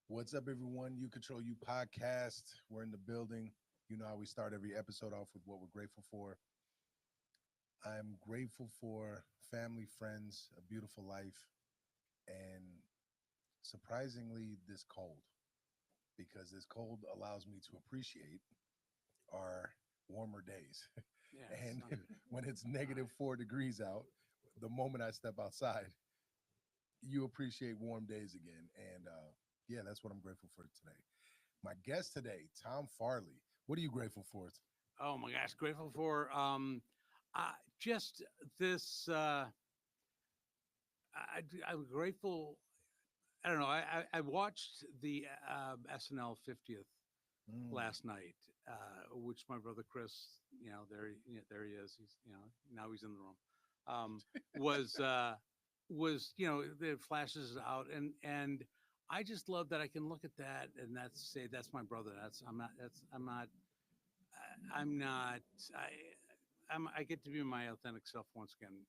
What's up, everyone? You Control You podcast. We're in the building. You know how we start every episode off with what we're grateful for. I'm grateful for family, friends, a beautiful life, and surprisingly, this cold because this cold allows me to appreciate our warmer days. Yeah, And sun. when it's negative 4 degrees out, the moment I step outside, you appreciate warm days again. And yeah, that's what I'm grateful for today. My guest today, Tom Farley. What are you grateful for? Oh my gosh, grateful for just this. I'm grateful. I don't know. I watched the SNL 50th Mm. last night, which my brother Chris, there he is. He's now he's in the room. Was the flashes out and I just love that I can look at that and that's my brother. I'm not. I get to be my authentic self once again.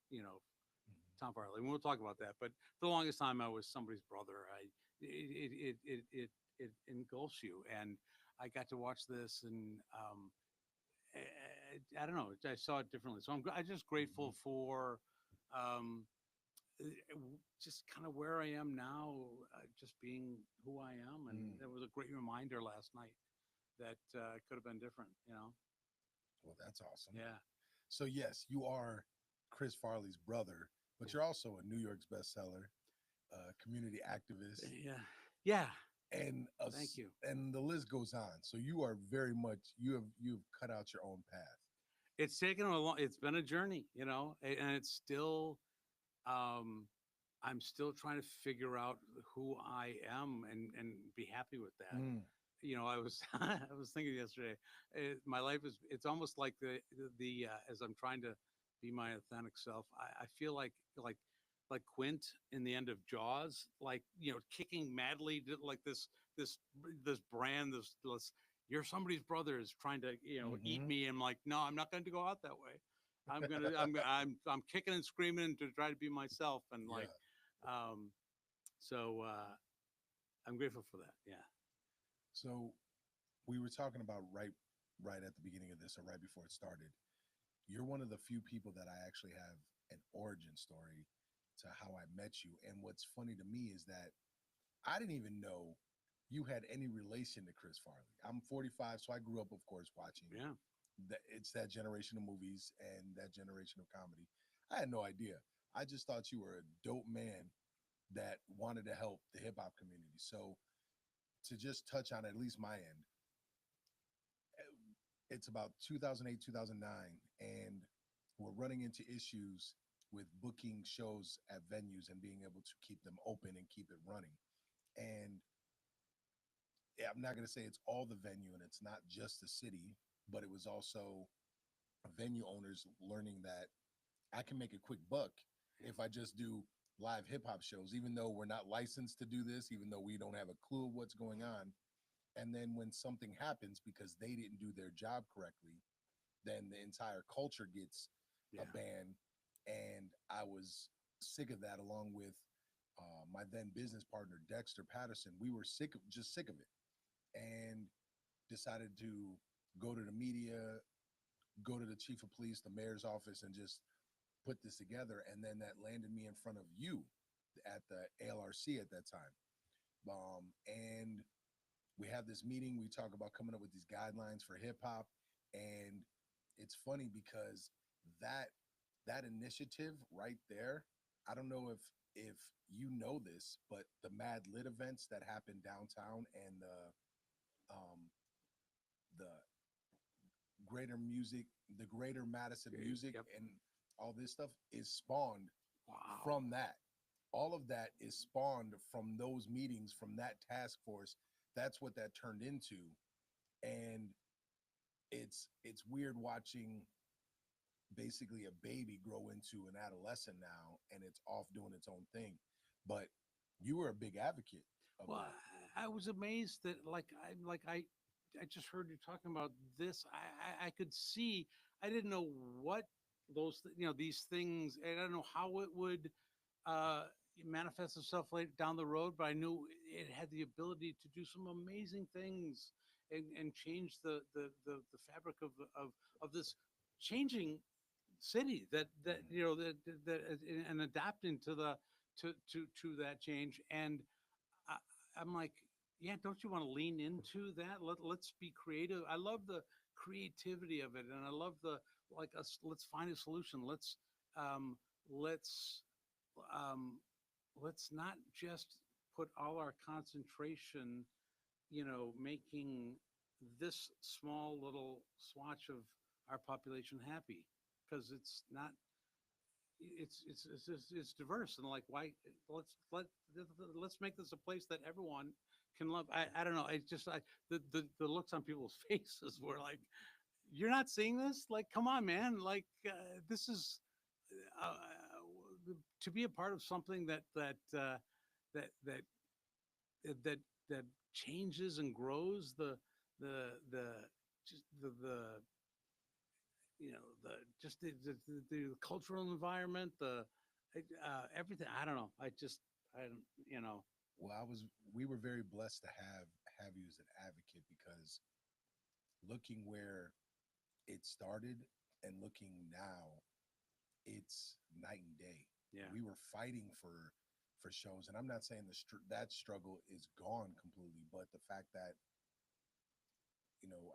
Tom Farley. And we'll talk about that. But for the longest time, I was somebody's brother. It engulfs you, and I got to watch this, and I don't know. I saw it differently. So I'm just Mhm. grateful for um, just kind of where I am now, just being who I am, and Mm. it was a great reminder last night that could have been different. Well, that's awesome. Yeah. So, yes, you are Chris Farley's brother, but you're also a New York's bestseller, community activist, Yeah. Yeah. and Thank you. and the list goes on. So you are very much you've cut out your own path. It's taken a long. It's been a journey, and it's still. Um, I'm still trying to figure out who I am and be happy with that. Mm. I was I was thinking yesterday. My life is. It's almost like as I'm trying to be my authentic self. I feel like Quint in the end of Jaws, like kicking madly, like this this brand, this you're somebody's brother is trying to eat Hmm. me. I'm like, no, I'm not going to go out that way. I'm kicking and screaming to try to be myself, and Yeah. um, so I'm grateful for that. Yeah, So we were talking about right at the beginning of this or right before it started. You're one of the few people that I actually have an origin story to how I met you. And what's funny to me is that I didn't even know you had any relation to Chris Farley. I'm 45, so I grew up, of course, watching yeah. it's that generation of movies and that generation of comedy. I had no idea. I just thought you were a dope man that wanted to help the hip hop community. So to just touch on at least my end, it's about 2008, 2009, and we're running into issues with booking shows at venues and being able to keep them open and keep it running. And yeah, I'm not going to say it's all the venue and it's not just the city, but it was also venue owners learning that I can make a quick buck if I just do live hip hop shows, even though we're not licensed to do this, even though we don't have a clue of what's going on. And then when something happens because they didn't do their job correctly, then the entire culture gets a Yeah. ban. And I was sick of that, along with my then business partner Dexter Patterson. We were sick of it, and decided to go to the media, go to the chief of police, the mayor's office, and just put this together. And then that landed me in front of you at the ALRC at that time. And we have this meeting. We talk about coming up with these guidelines for hip hop, and it's funny because that that initiative right there. I don't know if you know this, but the Mad Lit events that happen downtown and the the greater Madison music Yep. and all this stuff is spawned Wow. from that. All of that is spawned from those meetings, from that task force. That's what that turned into. And it's weird watching basically a baby grow into an adolescent now and it's off doing its own thing. But you were a big advocate of Well, that. I was amazed that I just heard you talking about this. I could see. I didn't know what these things. And I don't know how it would. manifest itself later down the road, but I knew it had the ability to do some amazing things and change the fabric of this changing city that and adapting to the to that change. And I, I'm like, yeah, don't you want to lean into that? Let's be creative. I love the creativity of it, and I love the like us. Let's find a solution. Um, let's um, let's not just put all our concentration, making this small little swatch of our population happy, because it's not. It's diverse, and like, why let let's make this a place that everyone can love. I don't know. I just the looks on people's faces were like, you're not seeing this. Like, come on, man. Like, this is uh, to be a part of something that that that that changes and grows the just the the just the cultural environment, the everything. I don't know. I don't, Well, we were very blessed to have you as an advocate, because looking where it started and looking now, it's night and day. yeah, We were fighting for shows, and I'm not saying that struggle is gone completely, but the fact that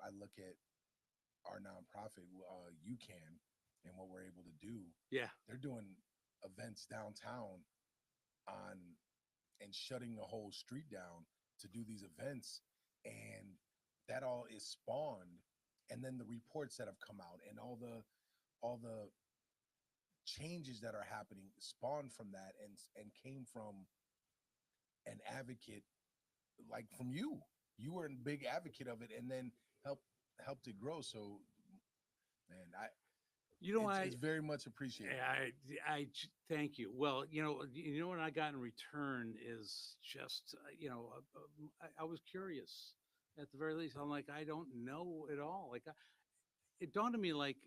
I look at our nonprofit, you can, and what we're able to do. yeah, They're doing events downtown on and shutting the whole street down to do these events, and that all is spawned, and then the reports that have come out and all the changes that are happening spawned from that, and came from an advocate like from you were a big advocate of it, and then helped it grow. So man, you know, it's very much appreciated. thank you. Well, what I got in return is just, I was curious at the very least. I'm like, I don't know it all. Like, it dawned on me like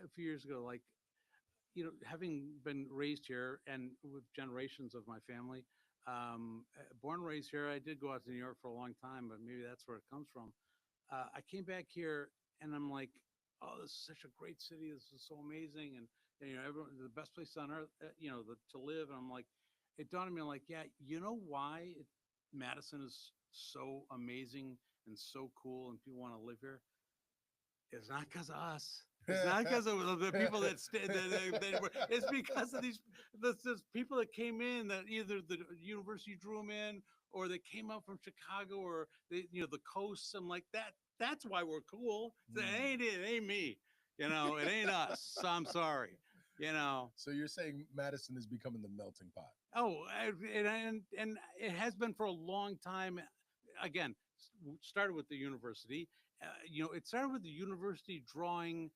a few years ago, like, having been raised here and with generations of my family, born and raised here. I did go out to New York for a long time, but maybe that's where it comes from. I came back here and I'm like, oh, this is such a great city. This is so amazing. And everyone, the best place on earth, to live. And I'm like, it dawned on me, like, yeah, you know why Madison is so amazing and so cool and people want to live here? It's not because of us. It's not because of the people that stayed. It's because of these people that came in, that either the university drew them in, or they came up from Chicago, or the coasts. I'm like that. That's why we're cool. So it ain't me. It ain't us. So I'm sorry. So you're saying Madison is becoming the melting pot? Oh, and it has been for a long time. Again, started with the university. It started with the university drawing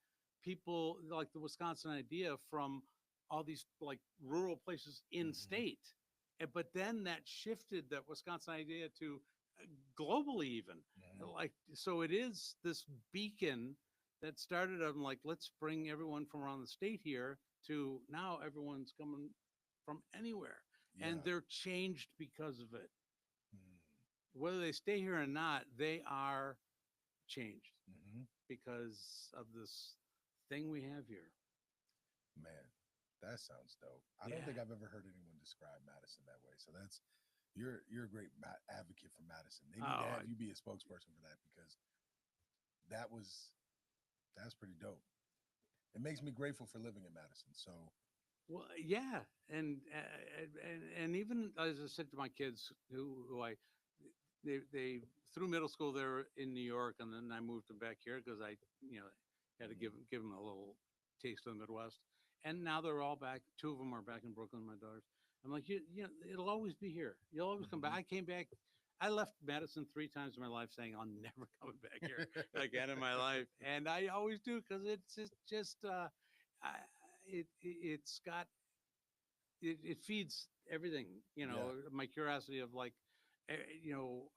people like the Wisconsin idea from all these like rural places in state. But then that shifted that Wisconsin idea to globally, even like, so it is this beacon that started on like, let's bring everyone from around the state here, to now everyone's coming from anywhere, and Yeah. they're changed because of it. Mm. Whether they stay here or not, they are changed Mm-hmm. because of this thing we have here. Man, that sounds dope. I don't Yeah. think I've ever heard anyone describe Madison that way. So you're a great advocate for Madison. They need to Oh, have you be a spokesperson for that, because that was that's pretty dope. It makes me grateful for living in Madison. So well, yeah, and even as I said to my kids, who I they through middle school they were in New York, and then I moved them back here because I had to give them a little taste of the Midwest, and now they're all back. Two of them are back in Brooklyn. My daughters. I'm like, it'll always be here. You'll always come back. I came back. I left Madison 3 times in my life, saying I'll never coming back here again in my life, and I always do, because it's just I, it's got it feeds everything. yeah. My curiosity of like, eh, you know,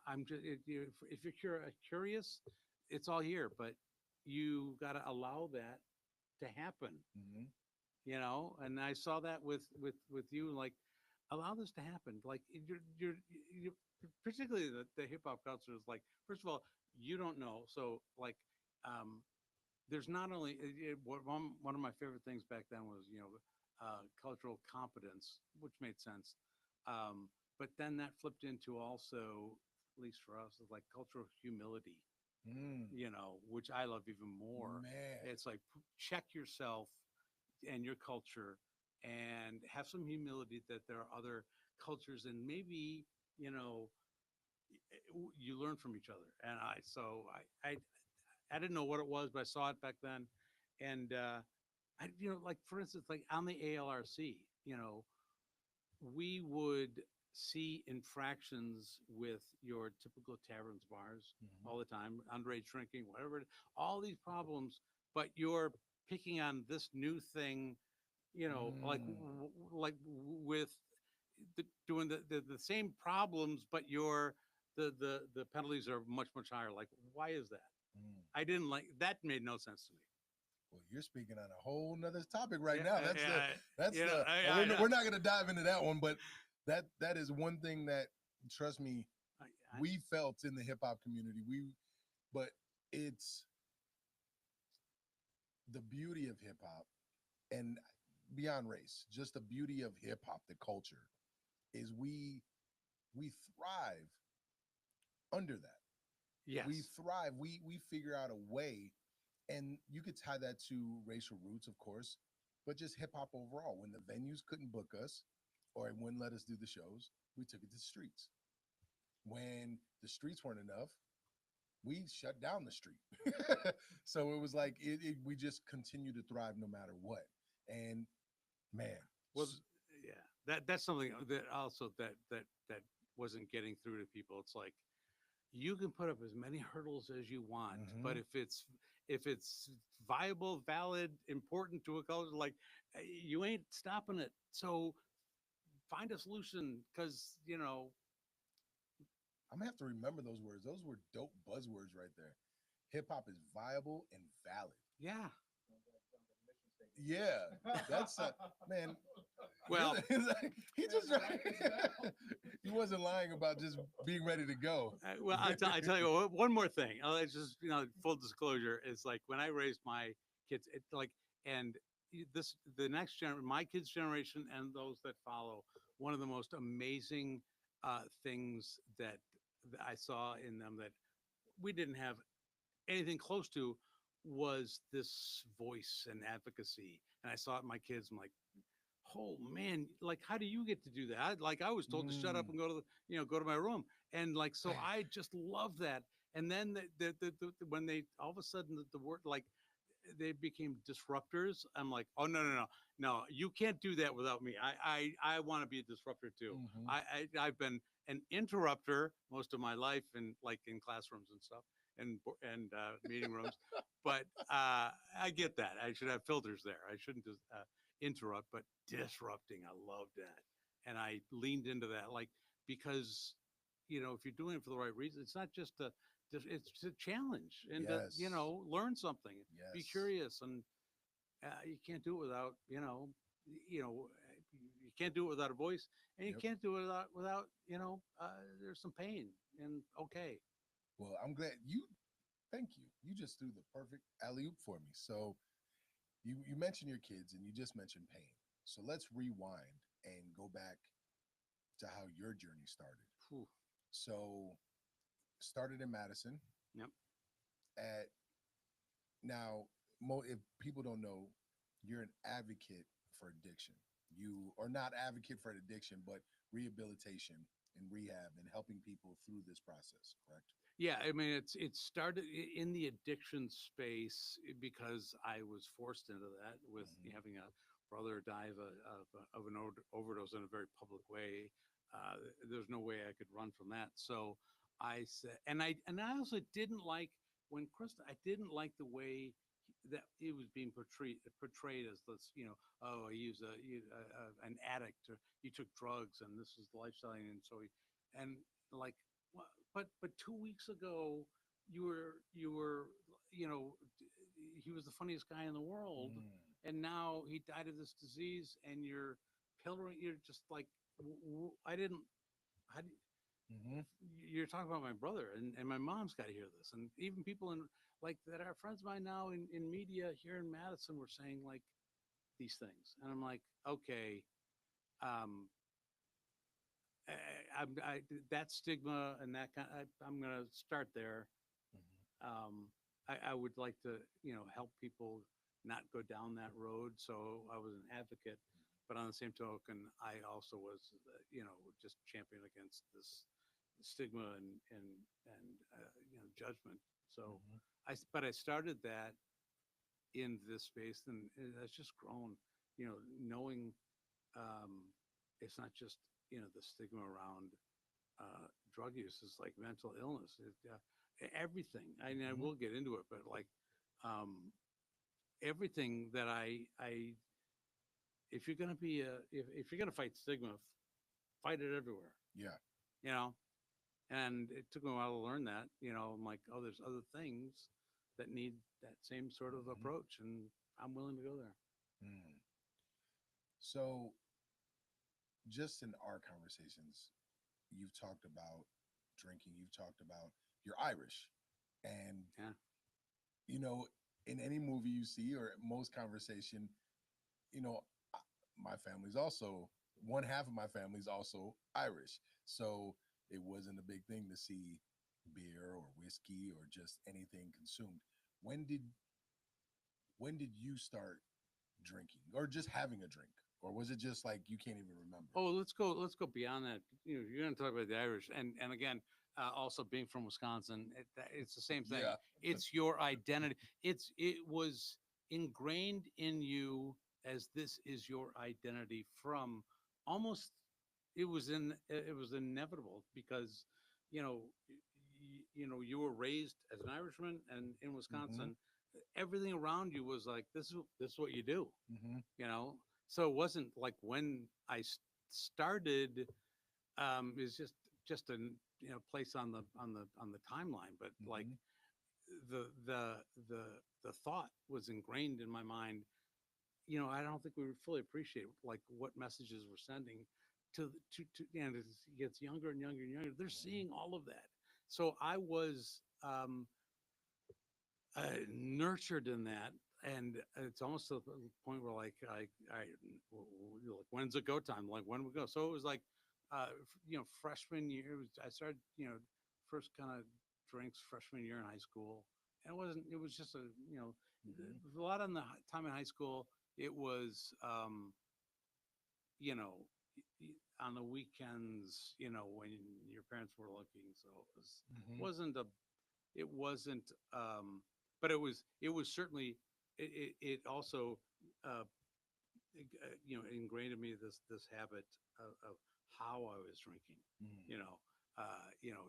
I'm just if you're curious, it's all here, but you got to allow that to happen. Mm-hmm. And I saw that with you, like, allow this to happen. Like, you're particularly the hip hop culture is like, first of all, you don't know. So, like, um, there's not only one of my favorite things back then was, cultural competence, which made sense. Um, but then that flipped into also, at least for us, is like cultural humility, Mm, which I love even more. man. It's like, check yourself and your culture and have some humility that there are other cultures, and maybe, you know, you learn from each other. And I didn't know what it was, but I saw it back then. And, like, for instance, like on the ALRC, we would see infractions with your typical taverns, bars Mhm. all the time, underage drinking, whatever, all these problems, but you're picking on this new thing, like Mm, with doing the same problems, but the penalties are much much higher. Like, why is that? mm. I didn't like that. Made no sense to me. Well, you're speaking on a whole nother topic right Yeah, now. And we're not going to dive into that one, but that is one thing that, trust me, I, we felt in the hip hop community. But it's the beauty of hip hop and beyond race, just the beauty of hip hop, the culture is we thrive under that. We yes, thrive. We figure out a way, and you could tie that to racial roots, of course, but just hip hop overall. When the venues couldn't book us or it wouldn't let us do the shows, we took it to the streets. When the streets weren't enough, we shut down the street. So it was like we just continue to thrive no matter what. And man, well, yeah, that's something that also that wasn't getting through to people. It's like, you can put up as many hurdles as you want, but mhm. if it's viable, valid, important to a culture, like, you ain't stopping it. So find a solution, because I'm gonna have to remember those words. Those were dope buzzwords right there. Hip hop is viable and valid. yeah. Yeah, that's man. Well, He just he wasn't lying about just being ready to go. I tell you what, one more thing. It's just, full disclosure. It's like, when I raised my kids, it like, and the next generation, my kids' generation, and those that follow, one of the most amazing things that I saw in them that we didn't have anything close to was this voice and advocacy. And I saw it in my kids. I'm like, oh man, like, how do you get to do that? Like, I was told to shut up Mm. and go to my room. And, like, so I just love that. And then when they all of a sudden the word, like, they became disruptors, I'm like, oh, no, no, no, no, you can't do that without me. I want to be a disruptor too. Hmm. I've been an interrupter most of my life, and, like, in classrooms and stuff, and meeting rooms. But I get that. I should have filters there. I shouldn't just interrupt, but disrupting, I love that. And I leaned into that, like, because, if you're doing it for the right reason, it's not just it's a challenge, and to, Yes. learn something, be Yes. curious. And you can't do it without, you know you can't do it without a voice, and you Yep. can't do it without, there's some pain. And okay. Well, I'm glad you. Thank you. You just threw the perfect alley oop for me. So you mentioned your kids and you just mentioned pain. So let's rewind and go back to how your journey started. Whew. So started in Madison. Yep. At now, if people don't know, you're an advocate for addiction. You are not advocate for addiction, but rehabilitation and rehab and helping people through this process. Correct? Yeah, I mean, it started in the addiction space, because I was forced into that with Hmm. having a brother die of an overdose in a very public way. There's no way I could run from that. So I said, and I also didn't like when Krista. I didn't like the way that it was being portrayed as this. Oh, he was an addict, or he took drugs, and this is the lifestyle, and so and like, but 2 weeks ago, you were he was the funniest guy in the world. Mm. and now he died of this disease, and you're pillorying. You're just like, I didn't. How do Hmm. you're talking about my brother, and my mom's got to hear this, and even people in like that are friends of mine now in media here in Madison were saying like these things, and I'm like, okay, um, I that stigma and that kind. I'm gonna start there. I would like to, help people not go down that road. So I was an advocate, but on the same token, I also was, just champion against this stigma and judgment. So Hmm. but I started that in this space, and it has just grown. Knowing um, it's not just the stigma around drug use is like mental illness. Everything. I mean, I Hmm. will get into it, but like um, everything that if you're gonna be if you're gonna fight stigma, fight it everywhere. Yeah. You know, and it took me a while to learn that. I'm like, oh, there's other things that need that same sort of Hmm. approach, and I'm willing to go there. Mm. So, just in our conversations, you've talked about drinking, you've talked about you're Irish. And, Yeah, you know, in any movie you see or most conversation, you know, my family's also, one half of my family's also Irish. So it wasn't a big thing to see beer or whiskey or just anything consumed. When did when did you start drinking or just having a drink? Or was it just like you can't even remember? oh, let's go beyond that. You're going to talk about the Irish, and again, also being from Wisconsin, it's the same thing. Yeah. It's your identity. It was ingrained in you as this is your identity from almost. It was inevitable because you know you were raised as an Irishman, and in Hmm. Wisconsin, everything around you was like this is what you do. Hmm. you know so it wasn't like when started, is just a place on the timeline, but like Hmm. the the the the thought was ingrained in my mind. I don't think we fully appreciate like what messages we're sending to as it gets younger and younger and younger, they're seeing all of that. So I was nurtured in that, and it's almost to the point where like like, when's it go time? Like when we go? So it was like, freshman year. I started, first kind of drinks freshman year in high school, and it wasn't. It was just Hmm. a lot on the time in high school. It was, you know. On the weekends, when your parents were looking, so Hmm. wasn't a it wasn't but it was certainly it also uh, ingrained in me this habit of how I was drinking, Hmm. you know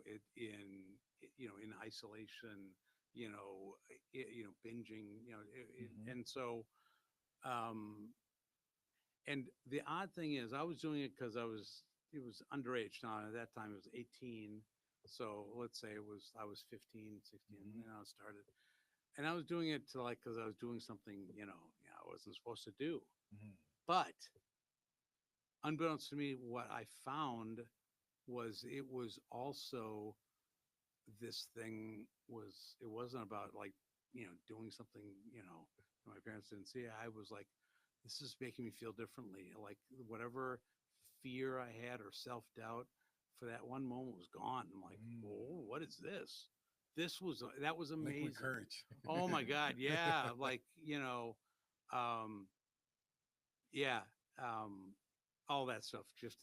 it in isolation, binging, Hmm. and so um and the odd thing is I was doing it because it was underage. Now at that time it was 18, so let's say I was 15, 16 Hmm. when I started, and I was doing it to like because I was doing something I wasn't supposed to do. Hmm. But unbeknownst to me, what I found was it was also this thing was it wasn't about like doing something my parents didn't see. I was like, this is making me feel differently. Like whatever fear I had or self doubt for that one moment was gone. I'm like, Mm. oh, what is this? That was Liquid amazing. courage. Oh my God, yeah, like um, yeah, all that stuff. Just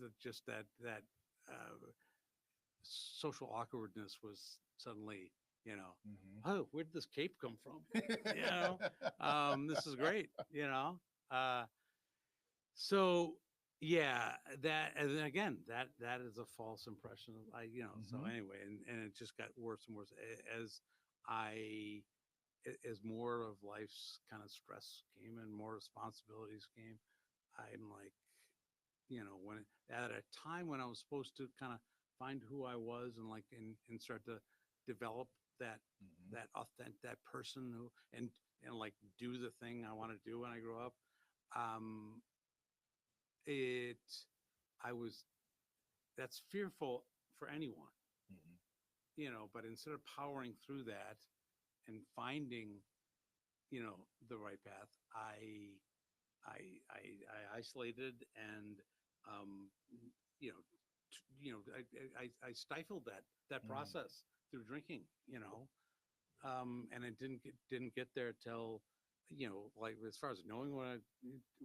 that uh, social awkwardness was suddenly, you know, Hmm. oh, where did this cape come from? You know, this is great. Uh, so yeah, that and then again, that is a false impression. So Hmm. anyway, and it just got worse and worse as I as more of life's kind of stress came and more responsibilities came. I'm like, when at a time when I was supposed to kind of find who I was and like and start to develop that Hmm. that authentic that person who and like do the thing I want to do when I grow up. um, it, I was, that's fearful for anyone, Mhm. but instead of powering through that and finding, the right path, I isolated and, um, you know, I stifled that Mm. process through drinking, and I didn't get there till, like as far as knowing what I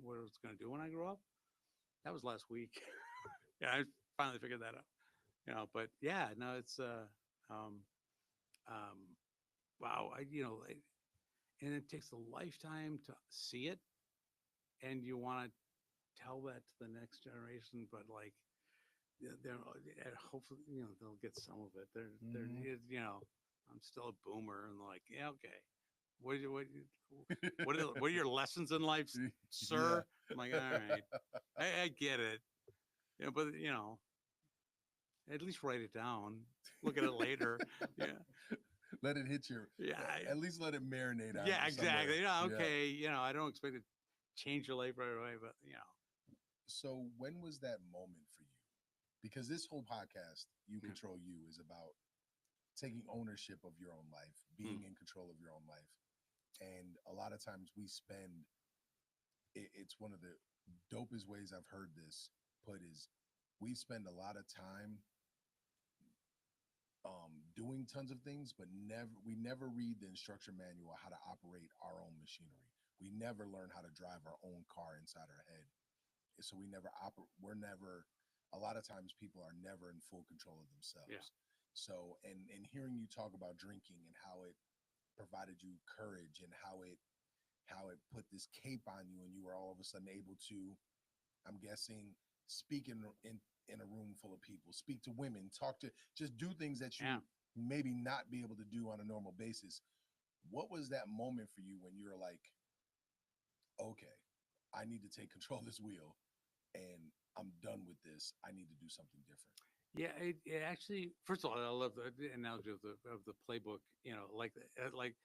was going to do when I grew up, that was last week. Yeah, I finally figured that out. But yeah, no, it's um, um, wow, and it takes a lifetime to see it, and you want to tell that to the next generation, but like they're hopefully they'll get some of it. Mhm. I'm still a boomer and like, yeah, okay, what are your lessons in life, Yeah. sir? I'm like, all right, I get it, but at least write it down, look at it later. Yeah, Let it hit your. yeah, At least let it marinate on yeah, somewhere. exactly. Yeah, Yeah. okay, I don't expect to change your life right away, but So when was that moment for you? Because this whole podcast, You yeah. Control You, is about taking ownership of your own life, Hmm. being in control of your own life. And a lot of times we spend, it's one of the dopest ways I've heard this put is we spend a lot of time doing tons of things, but we never read the instruction manual how to operate our own machinery. We never learn how to drive our own car inside our head. So we never operate. We're never. A lot of times, people are never in full control of Yeah. themselves. So, and hearing you talk about drinking and how it provided you courage and how it put this cape on you and you were all of a sudden able to, I'm guessing, speak in a room full of people, speak to women, talk to, just do things that Yeah. you maybe not be able to do on a normal basis. What was that moment for you when you're like, okay, I need to take control of this wheel and I'm done with this. I need to do something different. Yeah, it actually. First of all, I love the analogy of the playbook. Like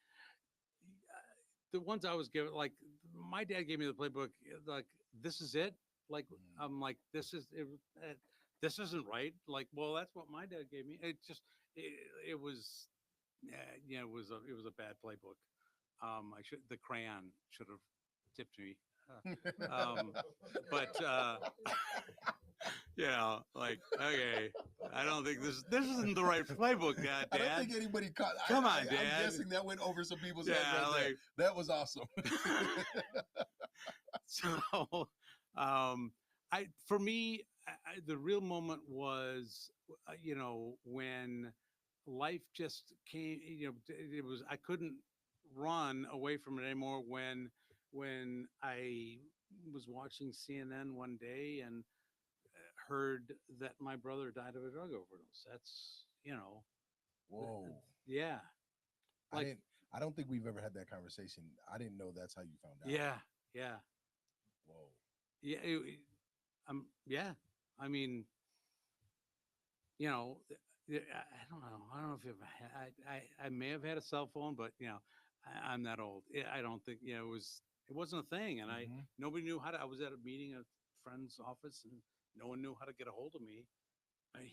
the ones I was given. Like my dad gave me the playbook. Like this is it. Like Mm. I'm like this is it. This isn't right. Like well, that's what my dad gave me. It was it was a bad playbook. The crayon should have tipped me. Um, but like okay, I don't think this isn't the right playbook, I don't Dad. think anybody caught. Come on, I'm Dad. guessing that went over some people's heads Yeah, right there. like That was awesome. so. For me, the real moment was, when life just came. It was I couldn't run away from it anymore. When I was watching CNN one day and heard that my brother died of a drug overdose. That's Whoa. yeah, I like didn't. I don't think we've ever had that conversation. I didn't know that's how you found out. yeah, yeah, Whoa. yeah. Yeah. I mean, I don't know. I don't know if you've I may have had a cell phone, but I'm that old. I don't think it wasn't a thing, and I Hmm. nobody knew how to. I was at a meeting at a friend's office, and no one knew how to get a hold of me.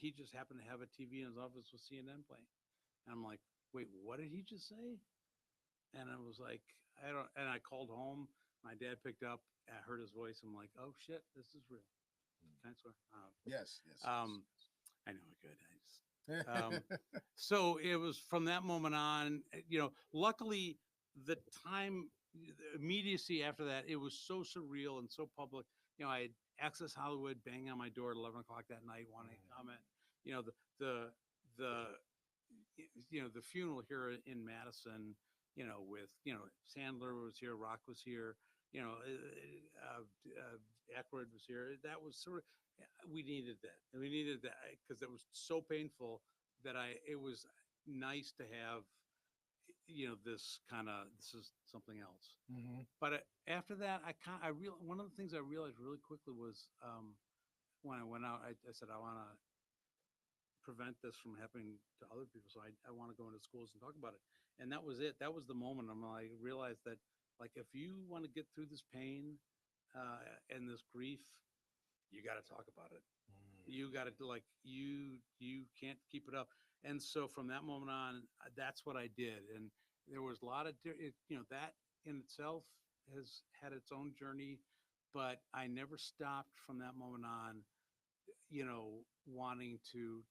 He just happened to have a TV in his office with CNN playing, and I'm like, wait, what did he just say? And I was like, I don't. And I called home. My dad picked up. I heard his voice. I'm like, oh shit, this is real. Can I swear? Yes. Yes. Um, I know I could. I just Yes. so it was from that moment on. Luckily, the time, the immediacy after that, it was so surreal and so public. I had Access Hollywood banging on my door at 11 o'clock that night, wanting to comment. You know, the the the funeral here in Madison. With Sandler was here, Rock was here. Aykroyd was here. That was sort of we needed that. And we needed that because it was so painful that it was nice to have this is something else. Hmm. But after that, one of the things I realized really quickly was when I went out, I said I want to prevent this from happening to other people, so I want to go into schools and talk about it. And that was it. That was the moment I realized that, like, if you want to get through this pain, and this grief, you got to talk about it. Mm. You got to like you can't keep it up. And so from that moment on, that's what I did. And there was a lot of that in itself has had its own journey, but I never stopped from that moment on, wanting to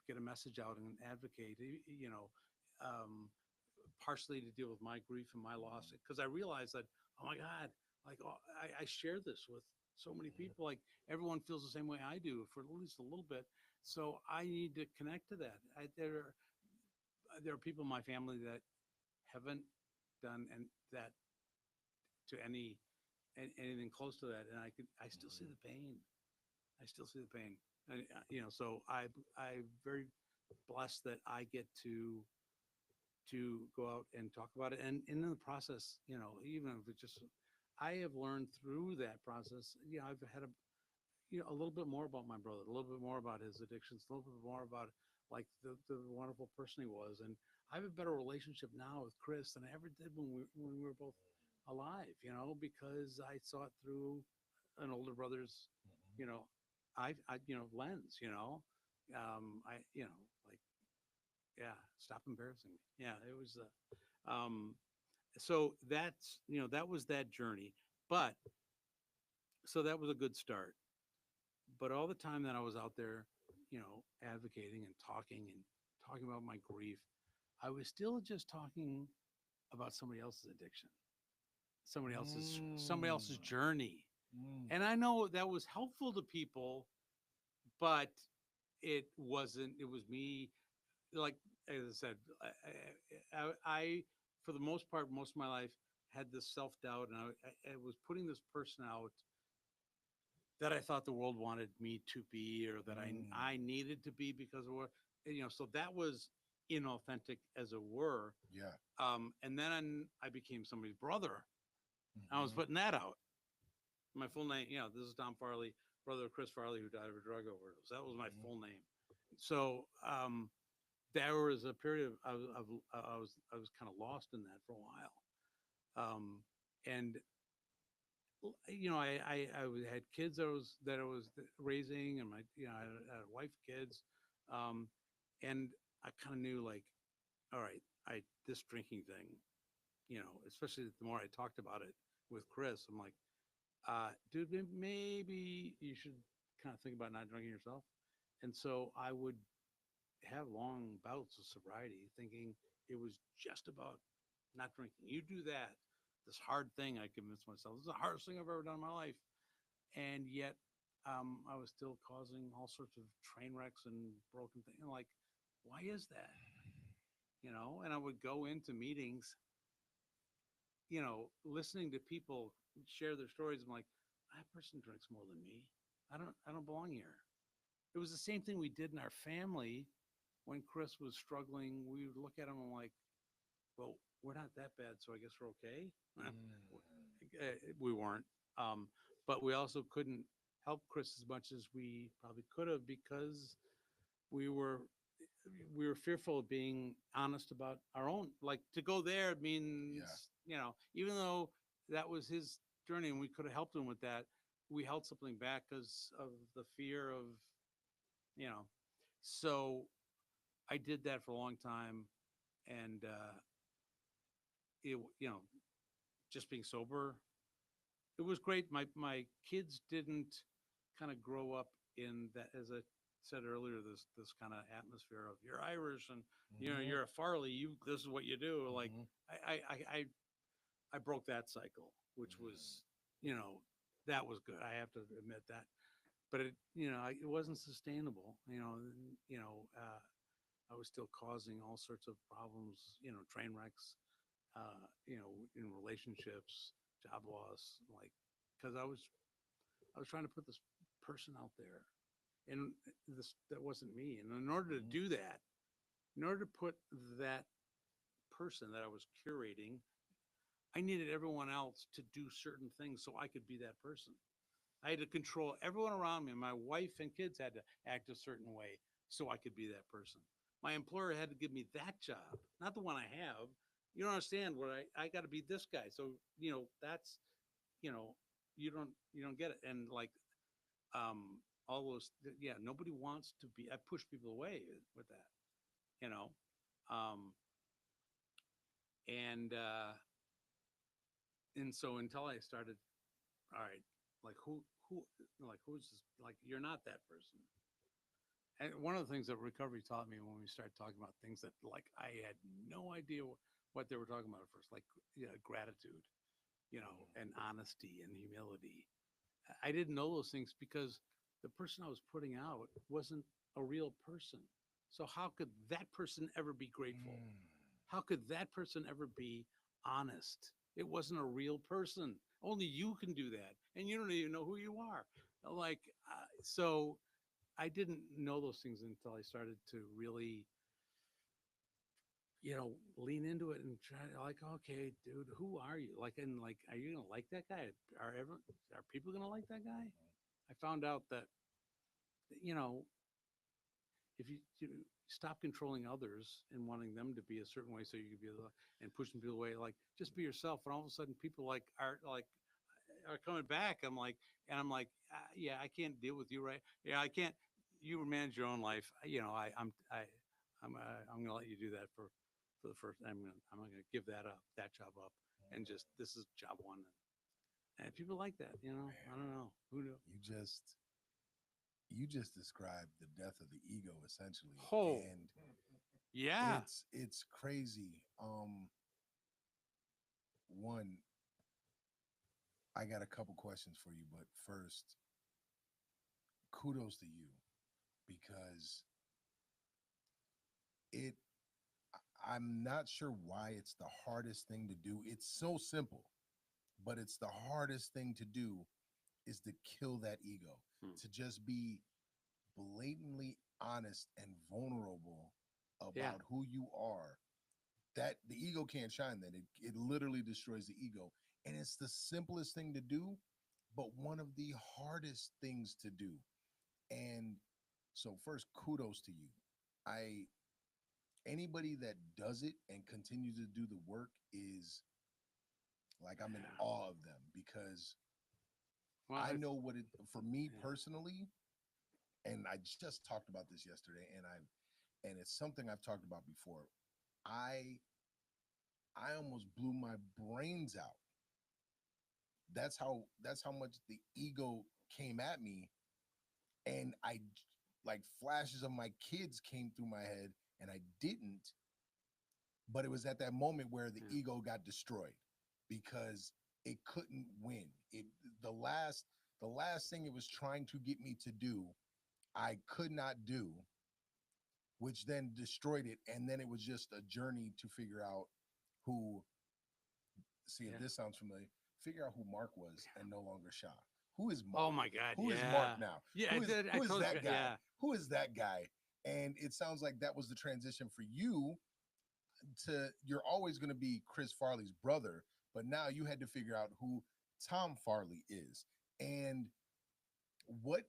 get a message out and advocate, um, partially to deal with my grief and my loss, because I realized that, oh my God, like, oh, I share this with so many people. Like, everyone feels the same way I do for at least a little bit. So I need to connect to that. There are people in my family that haven't done and that to anything close to that, and I still see the pain. I still see the pain. And, so I very blessed that I get to go out and talk about it. And in the process, even if it's just, I have learned through that process, I've had a little bit more about my brother, a little bit more about his addictions, a little bit more about like the wonderful person he was. And I have a better relationship now with Chris than I ever did when we were both alive, because I saw it through an older brother's, you know, lens, I, like, yeah, stop embarrassing me. Yeah, it was, so that was that journey. But so that was a good start. But all the time that I was out there, advocating and talking about my grief, I was still just talking about somebody else's addiction, somebody else's Mm. journey. Mm. And I know that was helpful to people, but it wasn't. It was me. Like, as I said, I for the most part, most of my life had this self doubt, and I was putting this person out that I thought the world wanted me to be, or that Mm. I needed to be because of what, so that was inauthentic, as it were. Yeah. And then I became somebody's brother. I was Mm-hmm. putting that out. My full name, this is Tom Farley, brother of Chris Farley, who died of a drug overdose. That was my Mm-hmm. full name. So there was a period of I was kind of lost in that for a while. And I had kids that I was raising, and I had a wife, kids, um, and I kind of knew, like, all right, this drinking thing, especially the more I talked about it with Chris, I'm like, dude, maybe you should kind of think about not drinking yourself. And so I would have long bouts of sobriety, thinking it was just about not drinking. You do that, this hard thing, I convinced myself, this is the hardest thing I've ever done in my life. And yet, I was still causing all sorts of train wrecks and broken things. Like, why is that? And I would go into meetings, listening to people share their stories. I'm like, that person drinks more than me. I don't belong here. It was the same thing we did in our family when Chris was struggling. We would look at him and like, well, we're not that bad, so I guess we're okay. Mm. We weren't, um, but we also couldn't help Chris as much as we probably could have, because we were we were fearful of being honest about our own. Like, to go there Yeah. means, even though that was his journey and we could have helped him with that, we held something back because of the fear of, you know. So I did that for a long time, and it, just being sober, it was great. My kids didn't kind of grow up in that, as I said earlier, this kind of atmosphere of, you're Irish and Mm-hmm. you're a Farley. This is what you do. Like, Mm-hmm. I broke that cycle, which Mm. was, you know that was good. I have to admit that, but it wasn't sustainable. I was still causing all sorts of problems. Train wrecks. In relationships, job loss, like, because I was trying to put this person out there, and this that wasn't me. And in order to Mm-hmm. do that, in order to put that person that I was curating, I needed everyone else to do certain things so I could be that person. I had to control everyone around me. My wife and kids had to act a certain way so I could be that person. My employer had to give me that job, not the one I have. You don't understand what I got to be this guy. So, that's you know, you don't get it. And like, all those, yeah, nobody wants to be, I push people away with that, you know, um, and, and so until I started, all right, like who, like who's this, like, you're not that person. And one of the things that recovery taught me when we started talking about things that like I had no idea what they were talking about at first, like, gratitude, and honesty and humility. I didn't know those things because the person I was putting out wasn't a real person. So how could that person ever be grateful? Mm. How could that person ever be honest? It wasn't a real person. Only you can do that, and you don't even know who you are. Like, so I didn't know those things until I started to really, lean into it and try to, like, okay, dude, who are you? Like, and like, are you gonna like that guy? Are people gonna like that guy? I found out that, you know, if you stop controlling others and wanting them to be a certain way so you can be and pushing people away, like, just be yourself. And all of a sudden people are coming back. I'm like, yeah, I can't deal with you, right? Yeah, I can't. You manage your own life. I'm gonna let you do that for the first. I'm gonna give that job up, and just this is job one. And people like that, I Man, don't know who knew. you just you just described the death of the ego essentially, Oh, and yeah, it's crazy. One, I got a couple questions for you, but first, kudos to you because it I'm not sure why it's the hardest thing to do. It's so simple, but it's the hardest thing to do is to kill that ego, hmm. to just be blatantly honest and vulnerable Yeah, about who you are. That the ego can't shine then. It literally destroys the ego. And it's the simplest thing to do, but one of the hardest things to do. And so first, kudos to you. I Anybody that does it and continues to do the work is like I'm in yeah. awe of them because Well, I it's know what it for me yeah, personally, and I just talked about this yesterday, and it's something I've talked about before. I I almost blew my brains out. That's how much the ego came at me, and I like flashes of my kids came through my head, and I didn't. But it was at that moment where the yeah, ego got destroyed because it couldn't win. It the last the last thing it was trying to get me to do, I could not do, which then destroyed it. And then it was just a journey to figure out who, see if yeah. this sounds familiar, figure out who Mark was and no longer Shaw. Who is Mark? Oh my God, Who is Mark yeah, now? yeah. I Who is did. I who is totally that forgot. guy? Yeah, Who is that guy? And it sounds like that was the transition for you to you're always going to be Chris Farley's brother, but now you had to figure out who Tom Farley is. And what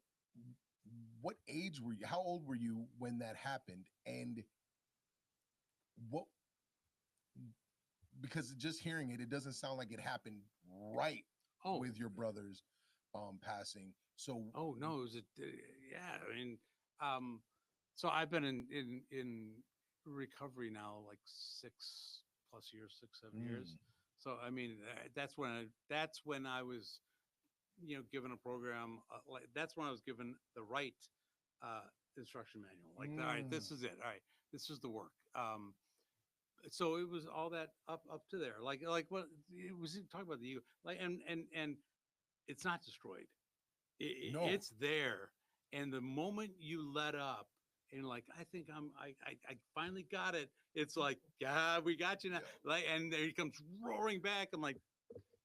what age were you? How old were you when that happened? And what, because just hearing it, it doesn't sound like it happened right oh, with your brother's passing. So oh no, it was yeah. I mean, um, so I've been in recovery now like 6+ years, 6, 7 years. mm, So I mean, that's when I was, given a program, like that's when I was given the right instruction manual. Like, all right, mm, this is it. All right, this is the work. So it was all that up to there. Like what it was talking about the ego. Like, and it's not destroyed. no, It's there. And the moment you let up and like, I think I finally got it. It's like, yeah, we got you now. yeah. Like, and there he comes roaring back. I'm like,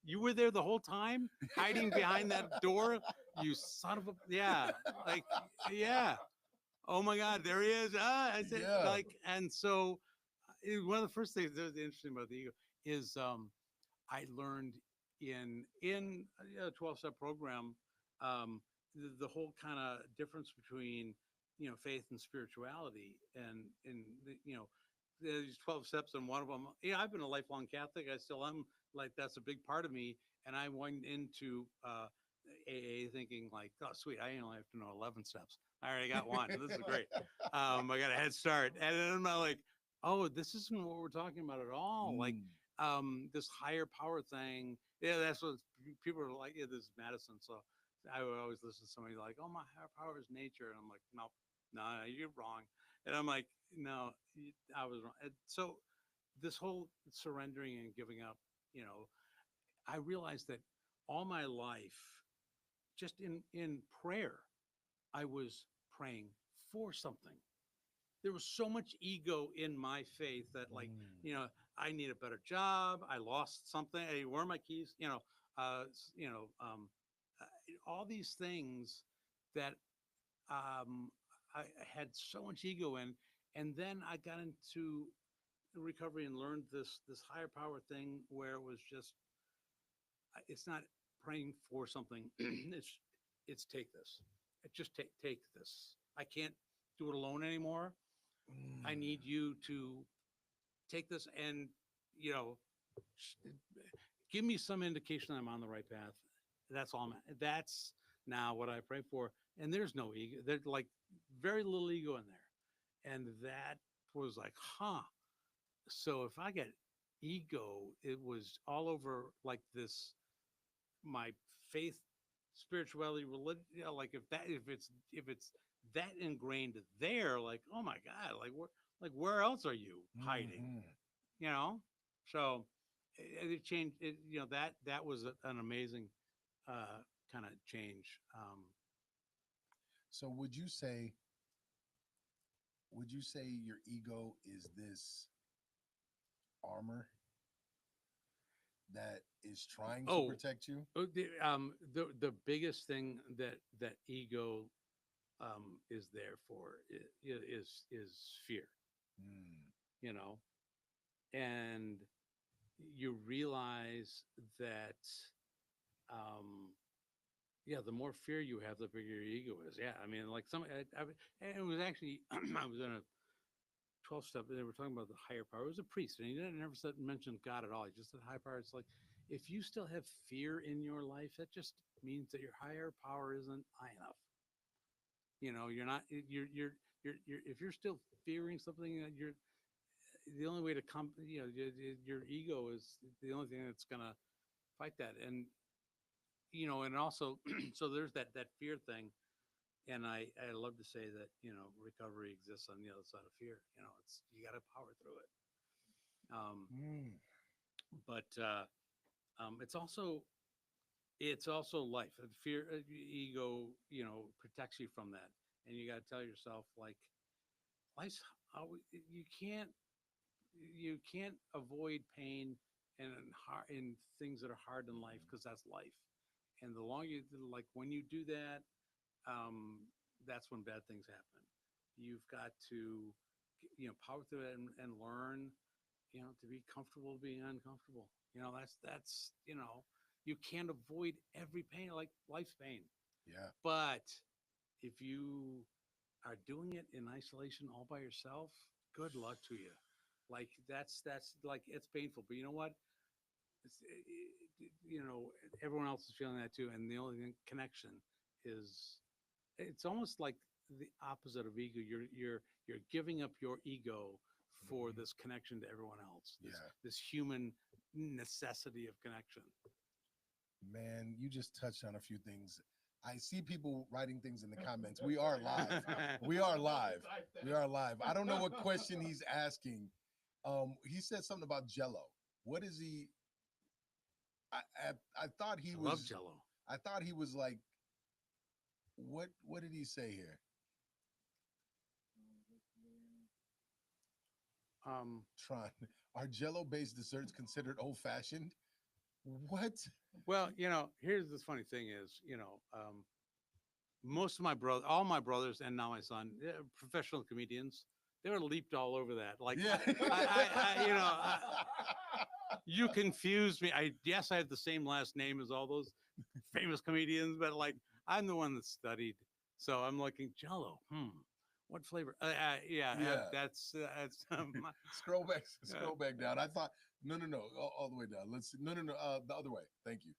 you were there the whole time, hiding behind that door, you son of a, yeah, like, yeah. Oh my God, there he is. I said, Yeah. like, and so one of the first things that was interesting about the ego is, I learned in a 12-step program, the whole kind of difference between, faith and spirituality, and these 12 steps, and one of them, yeah, I've been a lifelong Catholic. I still am. Like, that's a big part of me. And I went into AA thinking like, oh, sweet, I only have to know 11 steps. I already got one. This is great. I got a head start. And then I'm not like, oh, this isn't what we're talking about at all. Like, Mm. this higher power thing. Yeah, that's what people are like. Yeah, this is Madison. So I would always listen to somebody like, oh, my higher power is nature. And I'm like, no, you're wrong. And I'm like, no, I was wrong. And so this whole surrendering and giving up, you know, I realized that all my life, just in prayer, I was praying for something. There was so much ego in my faith that, like, Mm. I need a better job. I lost something. Hey, where are my keys? Uh, all these things that I had so much ego in, and then I got into recovery and learned this higher power thing where it was just, it's not praying for something. It's take this. Just take this. I can't do it alone anymore. I Mm. need you to take this and, you know, give me some indication I'm on the right path. That's all. That's now what I pray for. And there's no ego. There's like very little ego in there. And that was like, huh. So if I get ego, it was all over like this, my faith, spirituality, religion. Like if it's that ingrained there, like, oh my God, where else are you hiding? Mhm. You know, so it changed. That was an amazing kind of change. So would you say your ego is this armor that is trying to Oh, protect you? the biggest thing that ego is there for is fear. Mm. You know, and you realize that um yeah, the more fear you have, the bigger your ego is. Yeah, I mean, like and it was actually I was in a 12 step, and they were talking about the higher power. It was a priest, and he never said mentioned God at all. He just said high power. It's like, if you still have fear in your life, that just means that your higher power isn't high enough. You're not. You're if you're still fearing something, you're the only way to come. Your ego is the only thing that's gonna fight that. And also, so there's that fear thing. And I love to say that, recovery exists on the other side of fear. It's, you got to power through it. Um, Mm. but it's also life. Fear, ego, protects you from that. And you got to tell yourself, like, life's you can't avoid pain and hard in things that are hard in life, because that's life. And the longer you, like, when you do that, um, that's when bad things happen. You've got to, power through it and learn, to be comfortable being uncomfortable. That's you can't avoid every pain, like life's pain. Yeah. But if you are doing it in isolation all by yourself, good luck to you. Like, that's like, it's painful, but you know what? It's, everyone else is feeling that too, and the only connection is, it's almost like the opposite of ego. You're giving up your ego for Mhm. this connection to everyone else. This Yeah. this human necessity of connection. Man, you just touched on a few things. I see people writing things in the comments. We are live. We are live. We are live. I don't know what question he's asking. He said something about Jello. What is he? I thought he I love was. Jello. I thought he was like. What did he say here? Um, Tron. Are Jello based desserts considered old fashioned? What? well, here's the funny thing is, most of my brother, all my brothers, and now my son, they're professional comedians. They were leaped all over that. Like, Yeah. you confused me. Yes, I have the same last name as all those famous comedians, but like, I'm the one that studied. So I'm looking, Jello. What flavor? Yeah, Yeah. that's Scroll back, uh, scroll back down. I thought, no, no, no, all the way down. Let's see. No, no, no, the other way. Thank you.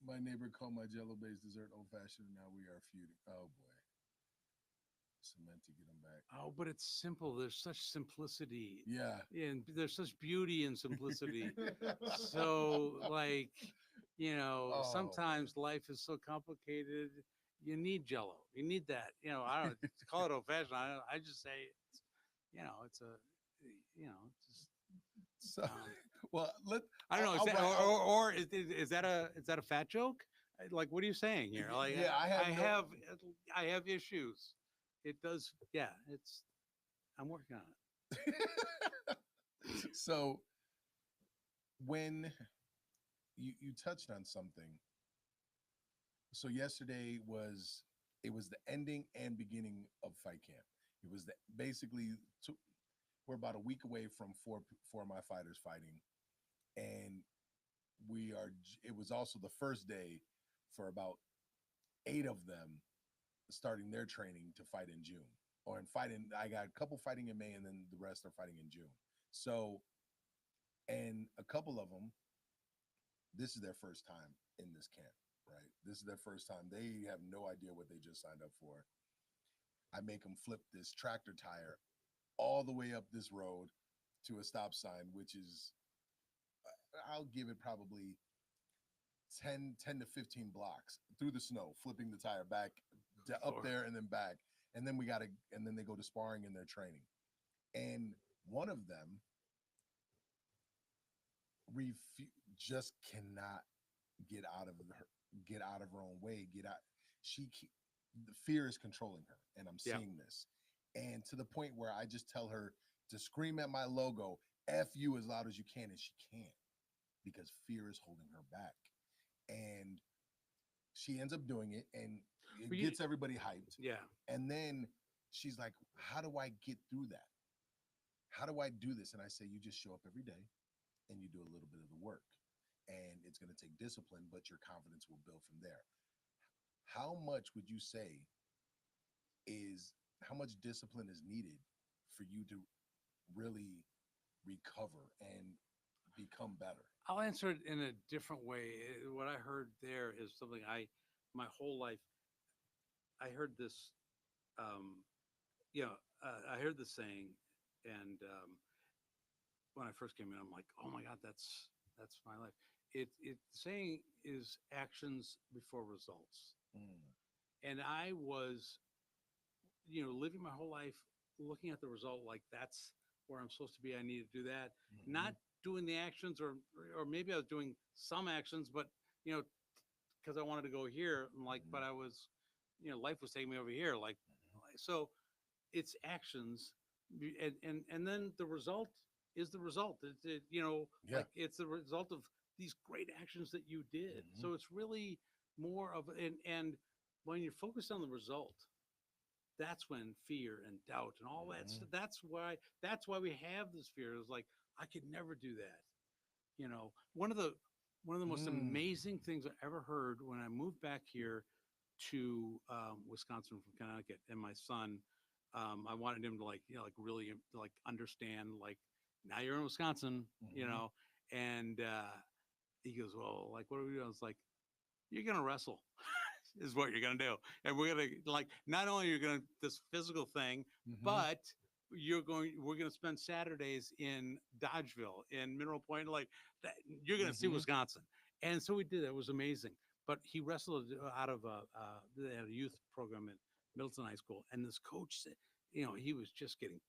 My neighbor called my jello-based dessert old-fashioned, and now we are feuding. Oh boy, cement to get him back. oh, but it's simple. There's such simplicity, Yeah. and there's such beauty in simplicity. So, like, Oh man. sometimes life is so complicated. You need Jello. You need that. I don't call it old fashioned. I just say it's, it's a, it's just, So, um, well, I don't know. Is I'll that write. or is that a fat joke? Like, what are you saying here? Like, Yeah, I have I no. have I have issues. It does. Yeah, I'm working on it. So when you touched on something, so yesterday was it was the ending and beginning of fight camp. It was basically two, we're about a week away from four of my fighters fighting, and it was also the first day for about eight of them starting their training to fight in June. Or in fighting, I got a couple fighting in May, and then the rest are fighting in June. So, and a couple of them, this is their first time in this camp, right? This is their first time. They have no idea what they just signed up for. I make them flip this tractor tire all the way up this road to a stop sign, which is, I'll give it probably 10 to 15 blocks through the snow, flipping the tire back up For there and then back. And then and then they go to sparring in their training. And one of them just cannot get out of her own way. Get out. She, the fear is controlling her, and I'm yeah. seeing this. And to the point where I just tell her to scream at my logo, F you, as loud as you can, and she can't because fear is holding her back. And she ends up doing it, and it gets everybody hyped. Yeah. And then she's like, how do I get through that? How do I do this? And I say, you just show up every day and you do a little bit of the work. And it's going to take discipline, but your confidence will build from there. How much would you say how much discipline is needed for you to really recover and become better? I'll answer it in a different way. What I heard there is something my whole life, I heard this, um, I heard this saying, and when I first came in, I'm like, oh my God, that's my life. Saying is actions before results. Mm. And I was, living my whole life looking at the result like that's where I'm supposed to be. I need to do that, not doing the actions, or maybe I was doing some actions, but you know, because I wanted to go here. I'm like, but I was, life was taking me over here. So it's actions, and then the result is the result. Yeah. Like it's the result of these great actions that you did. So it's really more of and when you're focused on the result, that's when fear and doubt and all that stuff, that's why we have this fear. It's like I could never do that. One of the most amazing things I ever heard when I moved back here to Wisconsin from Connecticut, and my son, I wanted him to really like understand, like, now you're in Wisconsin, and he goes, well, like, what are we doing? It's like, you're gonna wrestle. Is what you're gonna do, and we're gonna, like, not only you're gonna this physical thing, but we're gonna spend Saturdays in Dodgeville, in Mineral Point, like that. You're gonna see Wisconsin. And so we did. It was amazing. But he wrestled out of they had a youth program at Middleton High School, and this coach said, he was just getting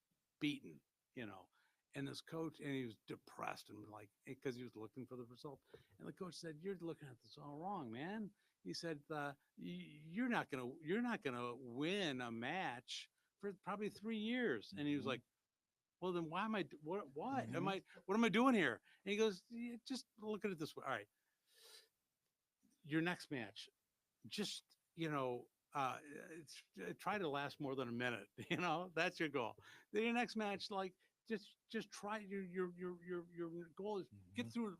beaten, you know. And this coach, and he was depressed, and like, because he was looking for the result. And the coach said, "You're looking at this all wrong, man." He said, "You're not gonna win a match for probably 3 years." And he was like, "Well, then why am I? What am I? What am I doing here?" And he goes, "Yeah, just look at it this way. All right, your next match, just uh, try to last more than a minute. That's your goal. Then your next match, like, just try. Your goal is get through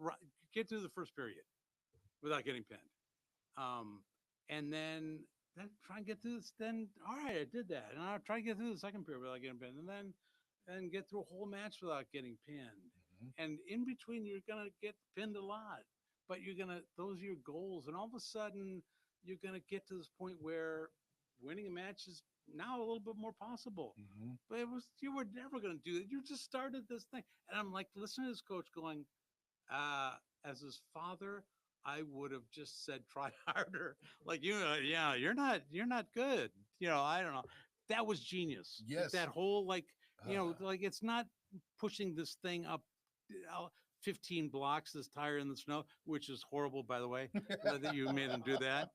the first period without getting pinned." Um, and then try and get through this. Then all right, I did that, and I'll try and get through the second period without getting pinned, and then get through a whole match without getting pinned. Mhm. And in between, you're gonna get pinned a lot, but you're gonna those are your goals, and all of a sudden, you're gonna get to this point where winning a match is now a little bit more possible. Mhm. But it was you were never gonna do that. You just started this thing, and I'm like listening to this coach going, as his father, I would have just said try harder. Like yeah, you're not good. I don't know. That was genius. Like Yes. that whole like Uh, like it's not pushing this thing up uh, 15 blocks this tire in the snow, which is horrible by the way that you made him do that.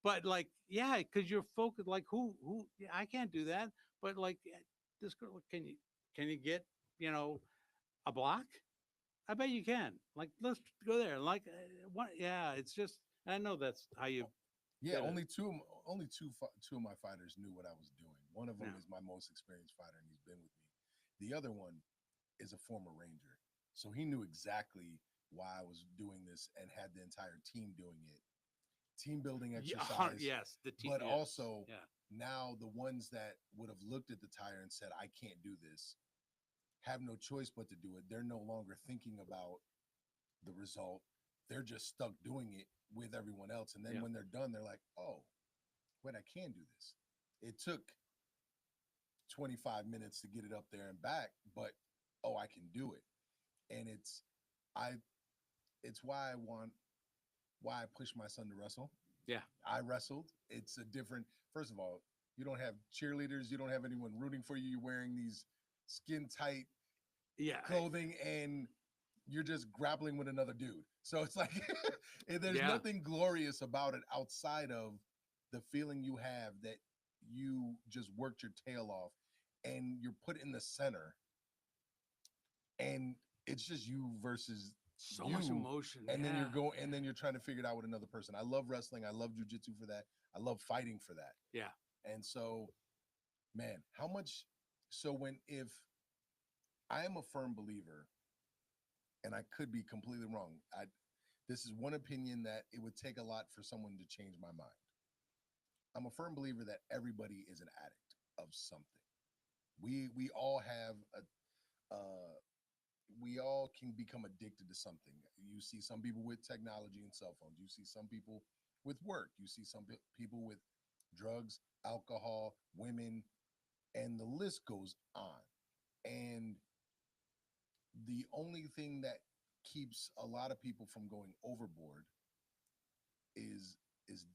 But like yeah, because you're focused. Like who? Yeah, I can't do that. But like this girl, can you get you know a block? I bet you can. Like, let's go there. Like, what? Yeah, it's just. I know that's how you yeah, did it. only two of my fighters knew what I was doing. One of them Yeah. is my most experienced fighter, and he's been with me. The other one is a former Ranger, so he knew exactly why I was doing this and had the entire team doing it. Team building Yeah. exercise, Yes. The team. but Yes. also Yeah. now the ones that would have looked at the tire and said, I can't do this, have no choice but to do it. They're no longer thinking about the result. They're just stuck doing it with everyone else. And then Yeah. when they're done, they're like, oh, wait, I can do this. It took 25 minutes to get it up there and back, but oh, I can do it. And I it's why I push my son to wrestle. Yeah. I wrestled. It's a different, first of all, you don't have cheerleaders, you don't have anyone rooting for you. You're wearing these skin tight Yeah. clothing and you're just grappling with another dude. So it's like there's Yeah. nothing glorious about it outside of the feeling you have that you just worked your tail off and you're put in the center and it's just you versus So much you, emotion. and then Yeah. and then you're trying to figure it out with another person. I love wrestling, I love jujitsu for that, I love fighting for that. Yeah. And so man, how much, so when if I am a firm believer, and I could be completely wrong, this is one opinion that it would take a lot for someone to change my mind. I'm a firm believer that everybody is an addict of something. We all have we all can become addicted to something. You see some people with technology and cell phones. You see some people with work. You see some people with drugs, alcohol, women, and the list goes on. And the only thing that keeps a lot of people from going overboard is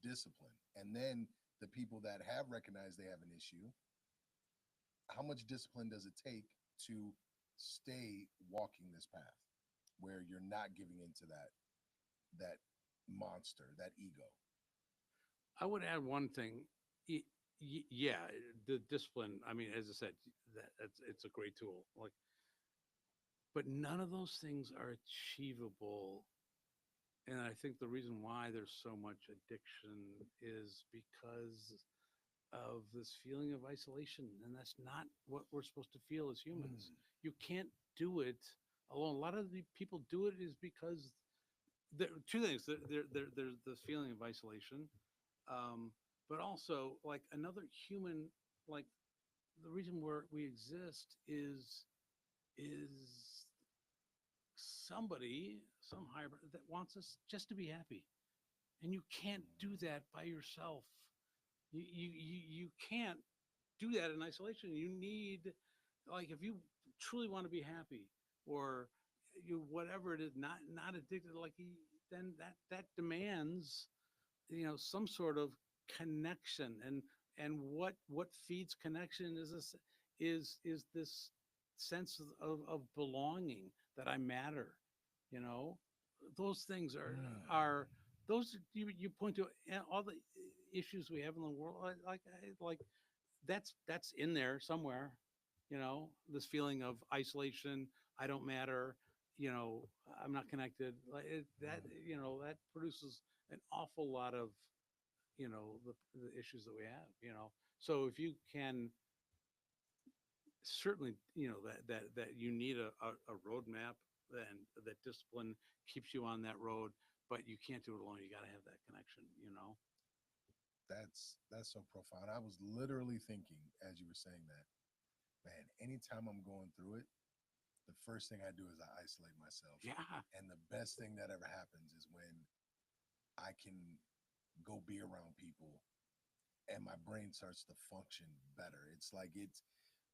discipline. And then the people that have recognized they have an issue, how much discipline does it take to stay walking this path where you're not giving into that monster, that ego? I would add one thing. Yeah, the discipline. I mean, as I said, it's a great tool. Like, but none of those things are achievable. And I think the reason why there's so much addiction is because of this feeling of isolation, and that's not what we're supposed to feel as humans. Mm. You can't do it alone. A lot of the people do it is because there two things. There's this feeling of isolation, but also like another human. Like the reason we exist is somebody, some higher that wants us just to be happy, and you can't do that by yourself. You can't do that in isolation. You need, like, if you truly want to be happy, or you whatever it is, not addicted, like then that demands, some sort of connection, and what feeds connection is this is this sense of belonging, that I matter. You know, those things are those you point to all the issues we have in the world, like that's in there somewhere. This feeling of isolation, I don't matter, I'm not connected, like that, that produces an awful lot of, the issues that we have. So if you can, certainly, that you need a roadmap, and that discipline keeps you on that road, but you can't do it alone. You got to have that connection. That's so profound. I was literally thinking as you were saying that, man, anytime I'm going through it, the first thing I do is I isolate myself. Yeah. And the best thing that ever happens is when I can go be around people and my brain starts to function better. It's like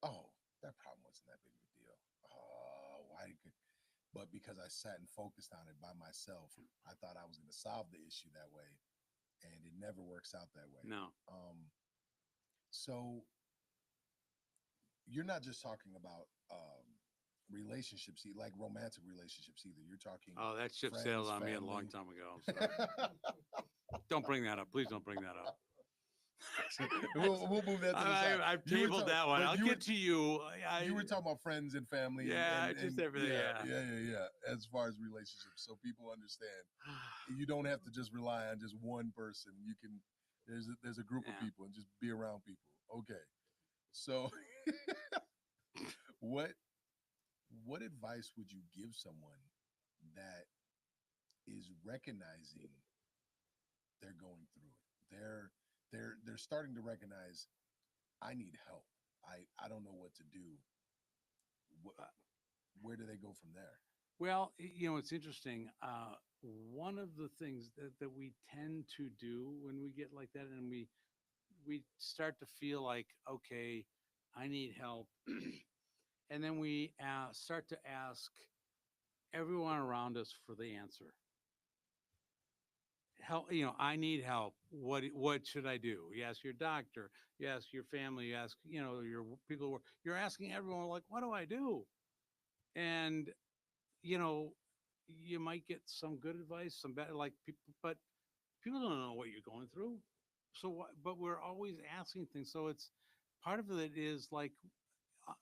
oh, that problem wasn't that big of a deal. Oh, why could but because I sat and focused on it by myself, I thought I was going to solve the issue that way, and it never works out that way. No. So you're not just talking about relationships, like romantic relationships either. You're talking Oh, that ship sailed friends, on me a long family. time ago. So don't bring that up. Please don't bring that up. We'll move that to the side. I've tabled that one. but I'll get to you. You were talking about friends and family, Yeah, and just everything. yeah. As far as relationships, so people understand, you don't have to just rely on just one person. You can there's a group of people and just be around people. Okay, so what what advice would you give someone that is recognizing they're going through it? They're starting to recognize, I need help. I don't know what to do. What, where do they go from there? Well, it's interesting. One of the things that we tend to do when we get like that, and we start to feel like, okay, I need help, and then we start to ask everyone around us for the answer. Help, I need help. What should I do? You ask your doctor, you ask your family, you ask, your people. You're asking everyone, like, what do I do? And you know, you might get some good advice, some bad, like people, but people don't know what you're going through. So, but we're always asking things. So it's part of it is like uh,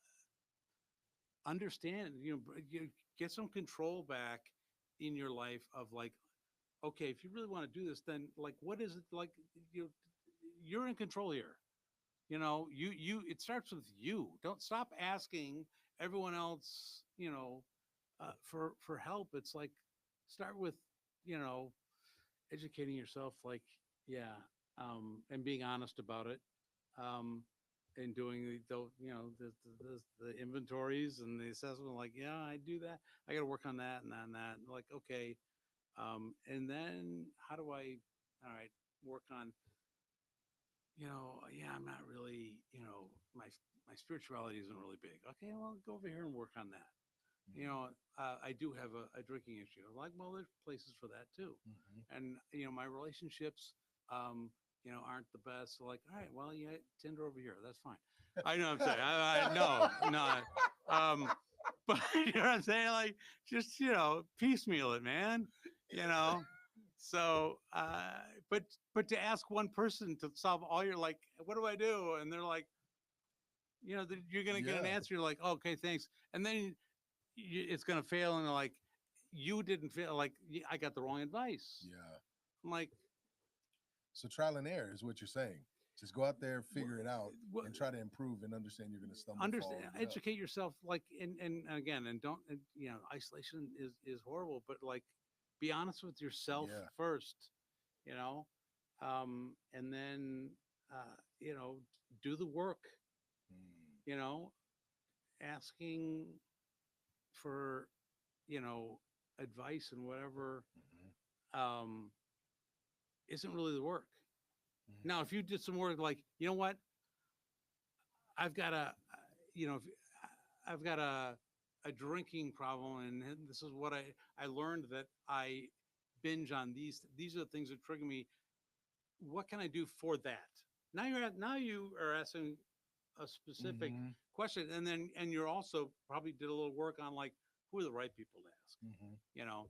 understand, you get some control back in your life of like, okay, if you really want to do this, then like, what is it like? You, you're in control here. It starts with you. Don't stop asking everyone else, for help. It's like start with, you know, educating yourself, like, yeah, and being honest about it, um, and doing the inventories and the assessment. Like, yeah, I do that. I got to work on that and that and that. Like, okay, and then how do I, all right, work on, yeah, I'm not really, my spirituality isn't really big. Okay, well, go over here and work on that. I do have a drinking issue. I'm like, well, there's places for that too. Mm-hmm. And, my relationships, aren't the best. So like, all right, well, yeah, Tinder over here. That's fine. I know what I'm saying. No, no. But you know what I'm saying? Like, just, piecemeal it, man, you know? So, but, to ask one person to solve all your, like, what do I do? And they're like, you're going to get an Yeah, answer. You're like, oh, okay, thanks. And then it's going to fail. And they're like, you didn't feel like I got the wrong advice. yeah. I'm like, So trial and error is what you're saying. Just go out there, what, figure it out, what, and try to improve and understand you're going to stumble, understand, fall, and get up. educate yourself. Like, and again, and don't, isolation is horrible, but like, be honest with yourself Yeah. first, and then, do the work, Mm. you know, asking for, advice and whatever, Mm-hmm. um, isn't really the work. Now, Mm-hmm. if you did some work, like, you know what, I've got you know, if, I've got a drinking problem, and this is what I learned that I binge on these. These are the things that trigger me. What can I do for that? Now you are asking a specific Mm-hmm. question, and then you're also probably did a little work on like who are the right people to ask. Mm-hmm. You know,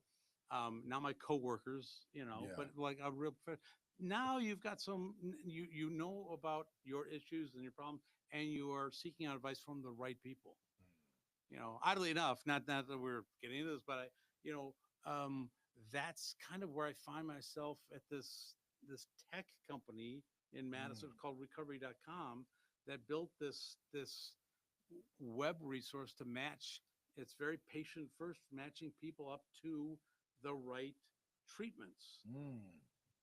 not my coworkers. Yeah. But like a real. Now you've got some. You know about your issues and your problems, and you are seeking out advice from the right people. Oddly enough, not that we're getting into this, but you know, um, that's kind of where I find myself at this tech company in Madison Mm. called recovery.com that built this web resource to match. It's very patient first, matching people up to the right treatments. Mm.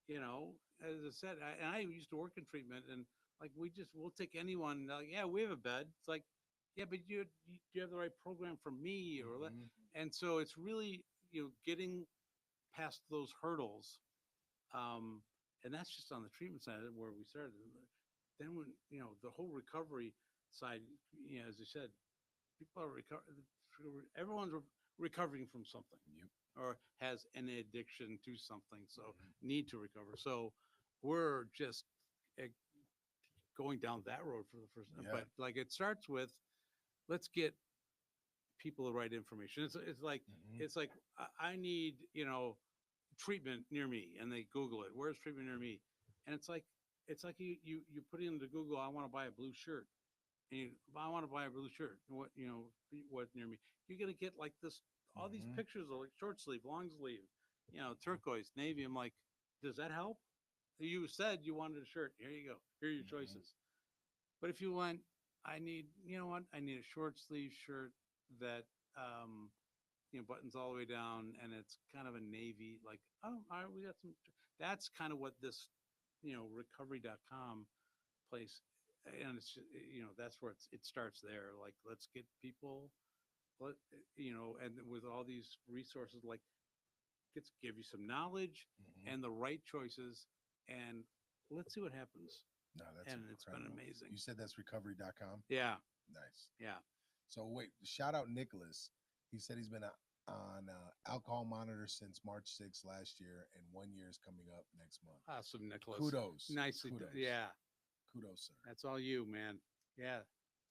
You know, as I said, and I used to work in treatment, and like we'll take anyone. Like, yeah, we have a bed. It's like, yeah, but you have the right program for me, Hmm. and so it's really getting past those hurdles, um, and that's just on the treatment side where we started. Then when the whole recovery side, as you said, people are everyone's recovering from something Yep. or has an addiction to something, so Hmm. need to recover. So we're just uh, going down that road for the first time. Yeah. But like it starts with, let's get people the right information. It's like Hmm. it's like I need treatment near me, and they Google it. Where's treatment near me? And it's like you put into Google, I want to buy a blue shirt, and I want to buy a blue shirt. What near me? You're gonna get like this, all these Hmm. pictures of like short sleeve, long sleeve, turquoise, navy. I'm like, does that help? You said you wanted a shirt. Here you go. Here are your Hmm. choices. But if you want, I need, what? I need a short sleeve shirt that buttons all the way down, and it's kind of a navy. Like, oh, all right, we got some. That's kind of what this, recovery.com place, and it's just, that's where it starts there. Like, let's get people, let and with all these resources, like, let's give you some knowledge Hmm. and the right choices, and let's see what happens. No, that's And it's been incredible. amazing. You said that's recovery.com. Yeah, Nice. yeah. So wait, shout out Nicholas. He said he's been on alcohol monitor since March 6th last year, and 1 year is coming up next month. Awesome, Nicholas. Kudos, Nicely done. kudos, Yeah, kudos, sir. that's all you, man. Yeah.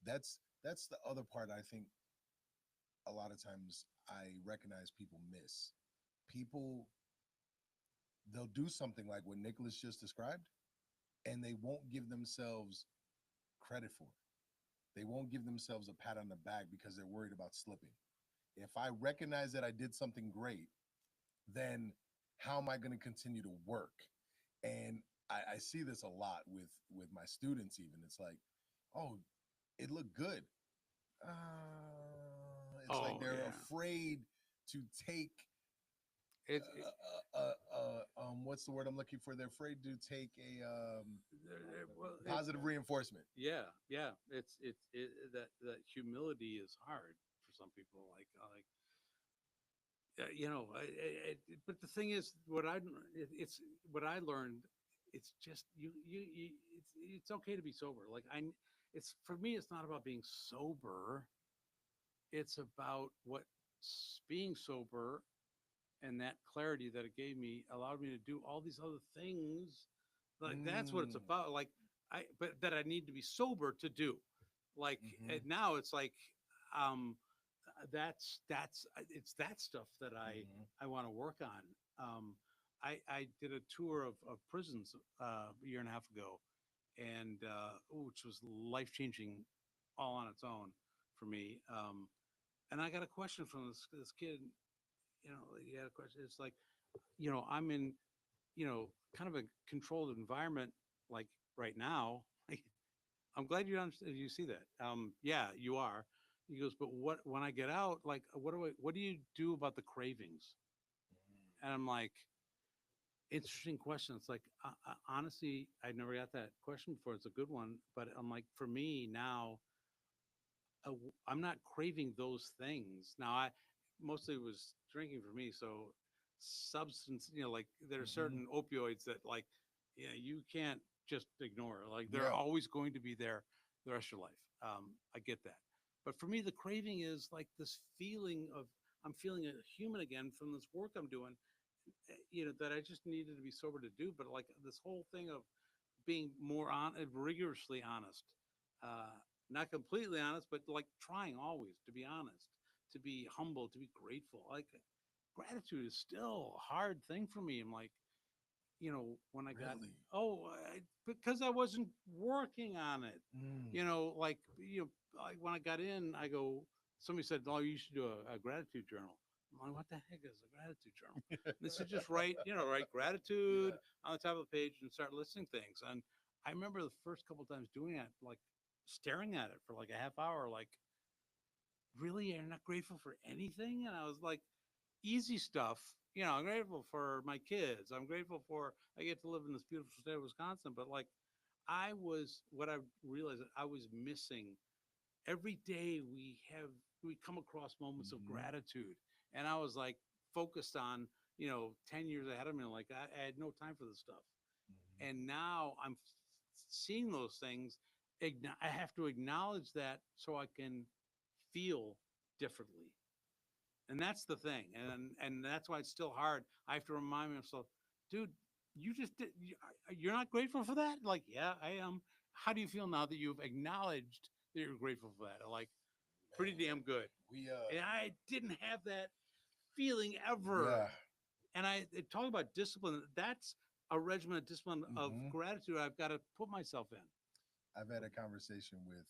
That's the other part I think a lot of times I recognize people miss. People, they'll do something like what Nicholas just described, and they won't give themselves credit for it. They won't give themselves a pat on the back because they're worried about slipping. If I recognize that I did something great, then how am I going to continue to work? And I see this a lot with my students. Even it's like, oh, it looked good. It's like Oh they're yeah. afraid to take It what's the word I'm looking for? They're afraid to take a well, positive reinforcement. yeah, yeah. That humility is hard for some people. But the thing is, it's what I learned. It's just it's okay to be sober. Like it's for me. It's not about being sober. It's about being sober, and that clarity that it gave me allowed me to do all these other things. Like that's what it's Mm. about. Like but that I need to be sober to do. Like Hmm. and now it's like, um, that's it's that stuff that Hmm. I want to work on. I did a tour of prisons a year and a half ago, and which was life changing, all on its own for me. And I got a question from this kid. He had a question. It's like, I'm in, kind of a controlled environment, like right now. I'm glad you see that. Yeah, you are. He goes, but what when I get out, like, what do you do about the cravings? And I'm like, interesting question. It's like, honestly, I never got that question before. It's a good one, but I'm like, for me now, I'm not craving those things now. I mostly was drinking for me, so substance, like there are Hmm. certain opioids that, like, yeah, you can't just ignore. Like they're Yeah. always going to be there the rest of your life. I get that, but for me, the craving is like this feeling of I'm feeling a human again from this work I'm doing. That I just needed to be sober to do, but like this whole thing of being rigorously honest, uh, not completely honest, but like trying always to be honest, to be humble, to be grateful. Like gratitude is still a hard thing for me. I'm like, when I got, Really. because I wasn't working on it, Mm. like when I got in, I go, somebody said, oh, you should do a gratitude journal. I'm like, what the heck is a gratitude journal? This is just write gratitude Yeah. on the top of the page and start listing things. And I remember the first couple of times doing it, like staring at it for like a half hour, like, really, you're not grateful for anything? And I was like, easy stuff. I'm grateful for my kids. I'm grateful for I get to live in this beautiful state of Wisconsin. But like, what I realized that I was missing every day we come across moments of Hmm. gratitude, and I was like focused on 10 years ahead of me. Like I had no time for this stuff, Hmm. and now I'm seeing those things. I have to acknowledge that so I can feel differently, and that's the thing, and that's why it's still hard. I have to remind myself, dude, you just did, you're not grateful for that. Like, yeah, I am. How do you feel now that you've acknowledged that you're grateful for that? Like, pretty Man, damn good. we And I didn't have that feeling ever. yeah. And talk about discipline. That's a regimen of discipline of Hmm. gratitude I've got to put myself in. I've had a conversation with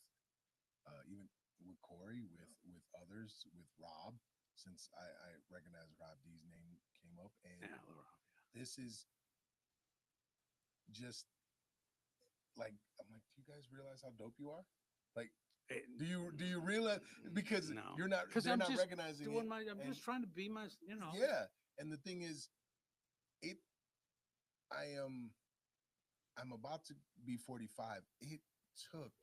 even with Corey, with others, with Rob, since I recognize Rob D's name came up, and Yeah, this is just like I'm like, do you guys realize how dope you are? Like, it, do you realize because no, you're not because they're I'm not just recognizing it, doing my. I'm and just trying to be my. yeah, and the thing is, it I am I'm about to be 45. It took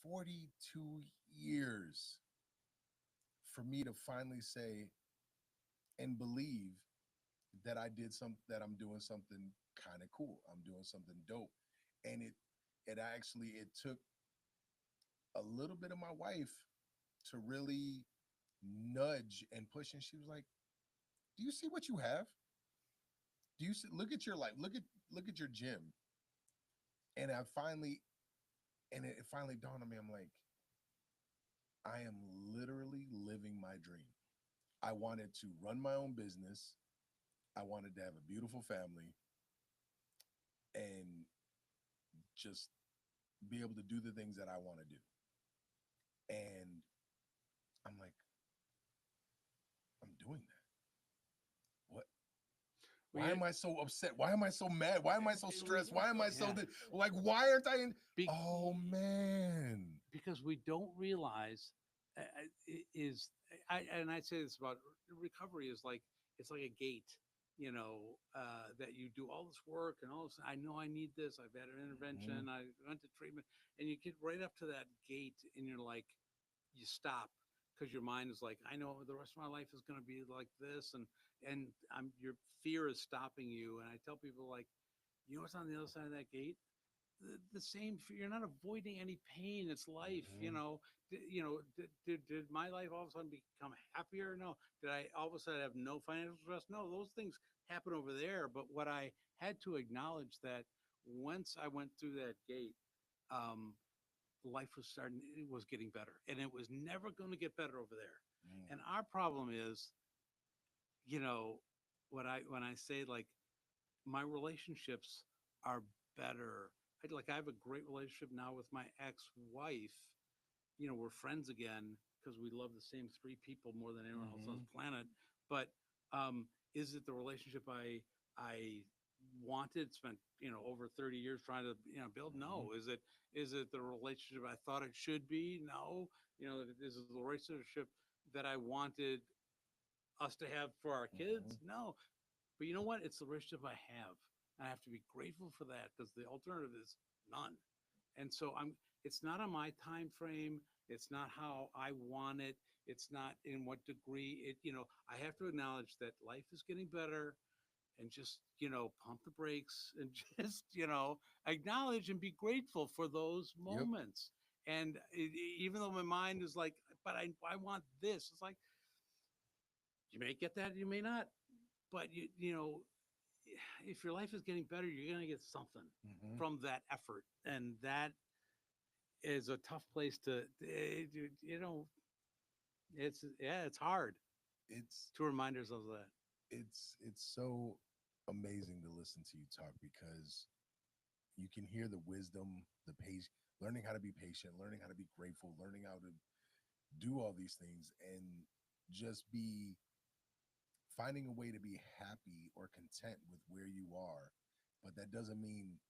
42 years for me to finally say and believe that that I'm doing something kind of cool. I'm doing something dope. And it took a little bit of my wife to really nudge and push, and she was like, "Do you see what you have? Do you see, look at your life? Look at your gym." And it finally dawned on me. I'm like, I am literally living my dream. I wanted to run my own business. I wanted to have a beautiful family and just be able to do the things that I want to do. And I'm like, I'm doing that. What? Well, Why you, am I so upset? Why am I so mad? Why am I so stressed? Why am I so yeah. like? Why aren't I in? Be, Oh man. because we don't realize is and I say this about recovery is like it's like a gate, that you do all this work and all this. I know I need this. I've had an Mhm. intervention. I went to treatment, and you get right up to that gate, and you're like, you stop because your mind is like, I know the rest of my life is going to be like this, and your fear is stopping you. And I tell people like, what's on the other side of that gate? The same. You're not avoiding any pain. It's life. Mhm. Did my life all of a sudden become happier? No. Did I all of a sudden have no financial stress? No. Those things happen over there. But what I had to acknowledge that once I went through that gate, um, life was getting better, and it was never going to get better over there. Mm. And our problem is, you know, when I say like my relationships are better. I have a great relationship now with my ex-wife. We're friends again because we love the same three people more than anyone else on Mhm. this planet. But is it the relationship I wanted? Spent over 30 years trying to build. Mhm. No. Is it the relationship I thought it should be? No. Is it the relationship that I wanted us to have for our Mhm. kids? No. But you know what? It's the relationship I have. I have to be grateful for that because the alternative is none. And so it's not on my time frame. It's not how I want it. It's not in what degree I have to acknowledge that life is getting better and just, pump the brakes and just, acknowledge and be grateful for those Yep. moments. And even though my mind is like, but I want this, it's like, you may get that, you may not, but if your life is getting better, you're going to get something Mhm. from that effort. And that is a tough place to, it's hard It's to remind ourselves of that. it's so amazing to listen to you talk because you can hear the wisdom, the patience, learning how to be patient, learning how to be grateful, learning how to do all these things and just be finding a way to be happy or content with where you are. But that doesn't mean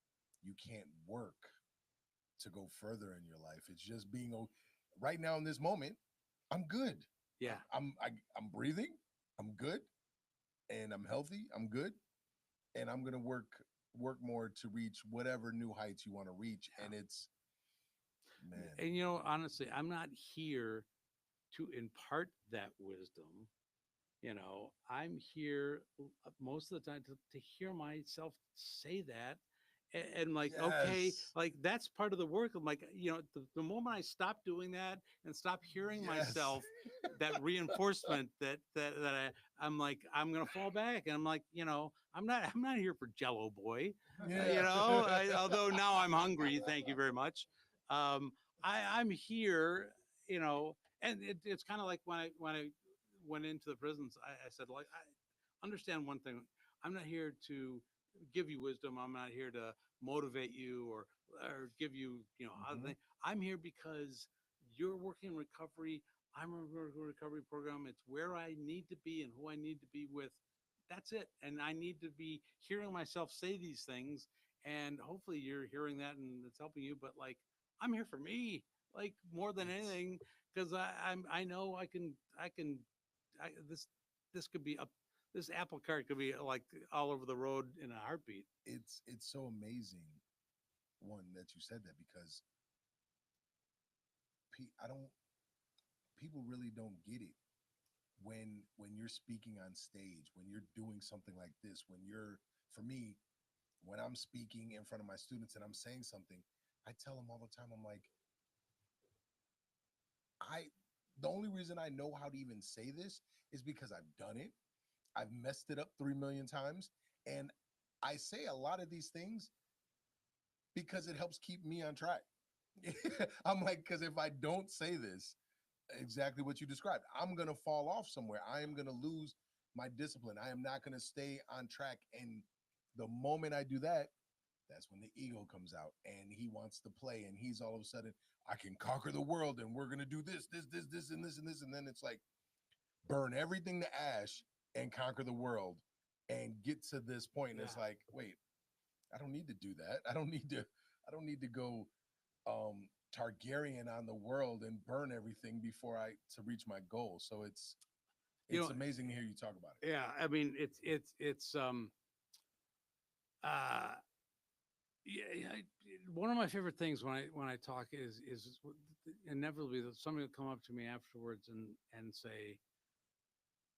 you can't work to go further in your life. It's just being right now in this moment. I'm good. Yeah. I'm breathing. I'm good and I'm healthy. I'm good, and I'm gonna work more to reach whatever new heights you want to reach. And it's man, And you know, honestly, I'm not here to impart that wisdom. You know, I'm here most of the time to hear myself say that. And like, okay, yes, like that's part of the work. I'm like, you know, the moment I stop doing that and stop hearing yes, myself, that reinforcement I'm like, I'm gonna fall back, and I'm like, you know, I'm not here for Jello boy, you yeah. know. Although now I'm hungry, thank you very much. Um, I'm here, you know, and it's kind of like when I went into the prisons, I said, like, I understand one thing. I'm not here to give you wisdom. I'm not here to motivate you or give you, you know, other Hmm. things. I'm here because you're working in recovery. I'm a recovery program. It's where I need to be and who I need to be with. That's it. And I need to be hearing myself say these things. And hopefully you're hearing that and it's helping you. But like, I'm here for me, like more than It's anything, because I know this could be up, this apple cart could be like all over the road in a heartbeat. it's so amazing one that you said that because I don't people really don't get it when you're speaking on stage, when you're doing something like this, when you're for me, when I'm speaking in front of my students and I'm saying something, I tell them all the time, I'm like, I the only reason I know how to even say this is because I've done it. I've messed it up 3 million times. And I say a lot of these things because it helps keep me on track. I'm like, because if I don't say this, exactly what you described, I'm going to fall off somewhere. I am going to lose my discipline. I am not going to stay on track. And the moment I do that, that's when the ego comes out and he wants to play. And he's all of a sudden, I can conquer the world and we're going to do this, and this, and this. And then it's like, burn everything to ash and conquer the world and get to this point. And Yeah. it's like, wait, I don't need to do that. I don't need to go Targaryen on the world and burn everything before I to reach my goal. So You it's know, amazing to hear you talk about yeah, I mean, uh, yeah, yeah, one of my favorite things when I talk is inevitably that somebody will come up to me afterwards and say,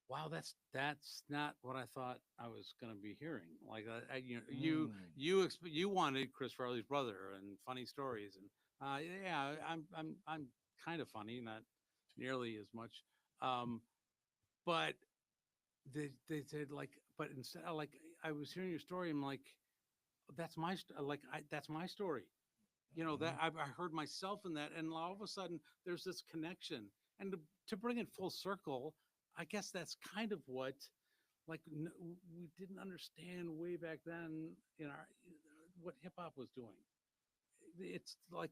wow, that's not what I thought I was going to be hearing. Like, you know, it. Mm, you wanted Chris Farley's brother and funny stories, and yeah, I'm kind of funny, not nearly as much, um, but they said, like, but instead, like, I was hearing your story, I'm like, that's my story. You know, that mhm. I heard myself in that, and all of a sudden there's this connection, and to bring it full circle, I guess that's kind of what, like, we didn't understand way back then in our what hip hop was doing. It's like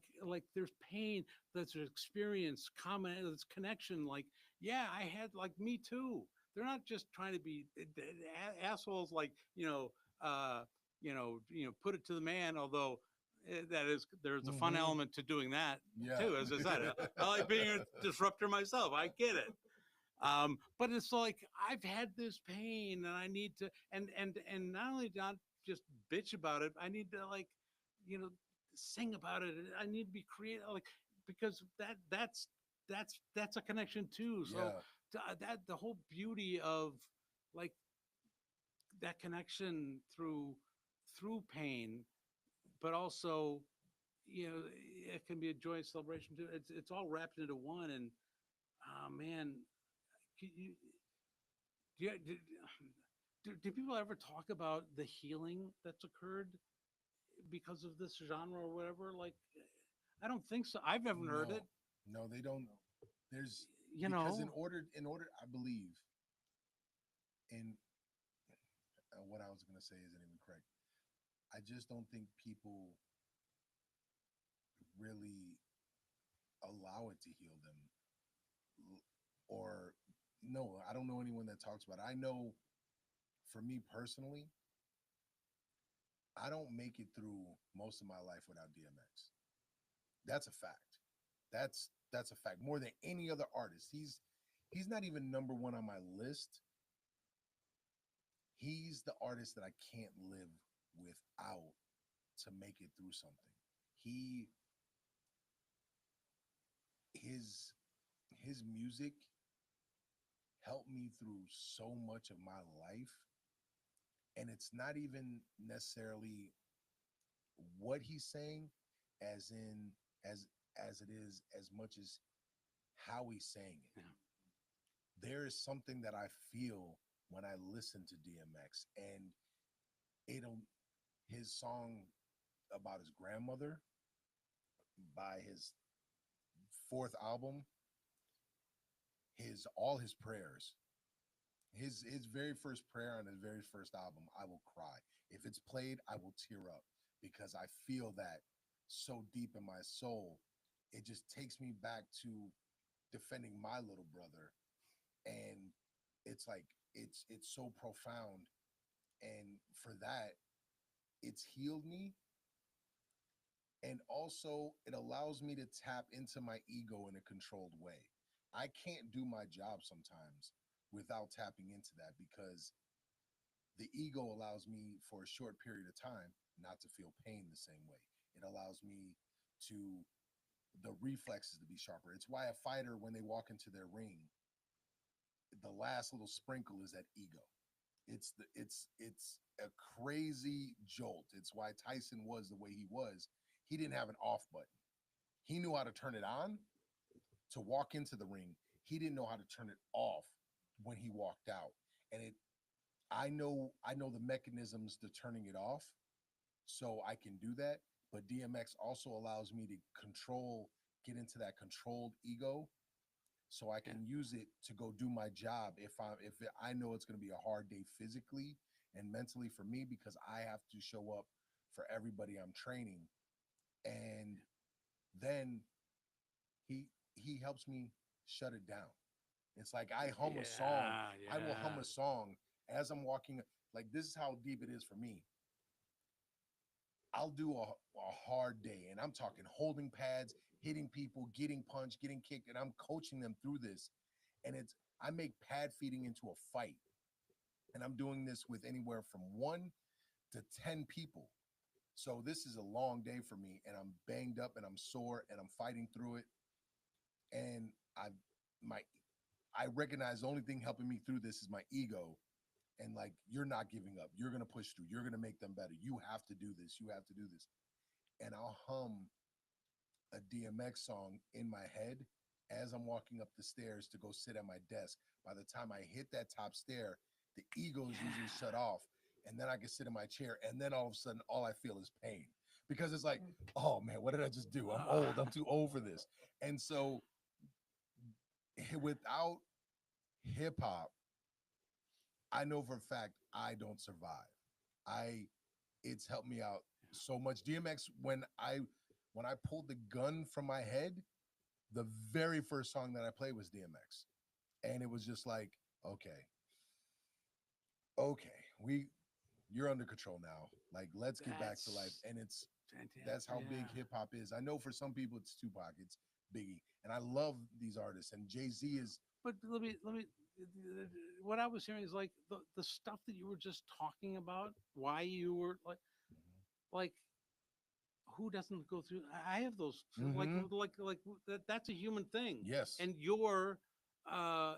there's pain, there's experience, common, there's connection. Like, yeah, I had, like, me too. They're not just trying to be assholes, like, put it to the man. Although that is, there's a fun Mhm. element to doing that Yeah. too. As I said, I like being a disruptor myself. I get it. But it's like, I've had this pain and I need to, and not only not just bitch about it, I need to, like, you know, sing about it. I need to be creative, like, because that's a connection too. So Yeah. that the whole beauty of, like, that connection through pain, but also, you know, it can be a joyous celebration too. It's all wrapped into one. And oh man, you, do, you, do people ever talk about the healing that's occurred because of this genre or whatever? Like, I don't think so. I've never heard it. No. No, they don't. There's You because know, I believe in what I was going to say isn't even correct. I just don't think people really allow it to heal them. Or no, I don't know anyone that talks about it. I know for me personally, I don't make it through most of my life without DMX. That's a fact. That's a fact. More than any other artist. He's not even number one on my list, He's the artist that I can't live without to make it through something. He his his music helped me through so much of my life, and it's not even necessarily what he's saying as in as it is as much as how he's saying it. Yeah. There is something that I feel when I listen to DMX, and it'll his song about his grandmother by his fourth album, his all his prayers, his very first prayer on his very first album, I will cry. If it's played, I will tear up because I feel that so deep in my soul. It just takes me back to defending my little brother, and it's like it's so profound, and for that, it's healed me, and also it allows me to tap into my ego in a controlled way. I can't do my job sometimes without tapping into that because the ego allows me for a short period of time not to feel pain the same way. It allows me to the reflexes to be sharper. It's why a fighter, when they walk into their ring, the last little sprinkle is that ego. It's a crazy jolt. It's why Tyson was the way he was. He didn't have an off button. He knew how to turn it on to walk into the ring. He didn't know how to turn it off when he walked out. And it I know the mechanisms to turning it off, so I can do that. But DMX also allows me to get into that controlled ego, so I can use it to go do my job if I know it's going to be a hard day physically and mentally for me because I have to show up for everybody I'm training. And then he helps me shut it down. It's like I hum a song. Yeah, I will hum yeah. a song as I'm walking. Like this is how deep it is for me. I'll do a hard day, and I'm talking holding pads, hitting people, getting punched, getting kicked, and I'm coaching them through this. And I make pad feeding into a fight, and I'm doing this with anywhere from 1 to 10 people. So this is a long day for me, and I'm banged up, and I'm sore, and I'm fighting through it. And my I recognize the only thing helping me through this is my ego, and like you're not giving up, you're gonna push through, you're gonna make them better, you have to do this, you have to do this. And I'll hum a DMX song in my head as I'm walking up the stairs to go sit at my desk. By the time I hit that top stair, the ego is usually shut off, and then I can sit in my chair, and then all of a sudden all I feel is pain because it's like, oh man, what did I just do? I'm old, I'm too old for this. And so without hip hop, I know for a fact I don't survive. I It's helped me out so much. DMX, when I pulled the gun from my head, the very first song that I played was DMX. And it was just like, okay, okay, we you're under control now. Like let's get back to life. That's And fantastic. that's how big Yeah. hip hop is. I know for some people it's Tupac, it's Biggie. And I love these artists. And Jay-Z is But let me. What I was hearing is like the stuff that you were just talking about. Why you were like who doesn't go through? I have those mm-hmm. that's a human thing. Yes. And your uh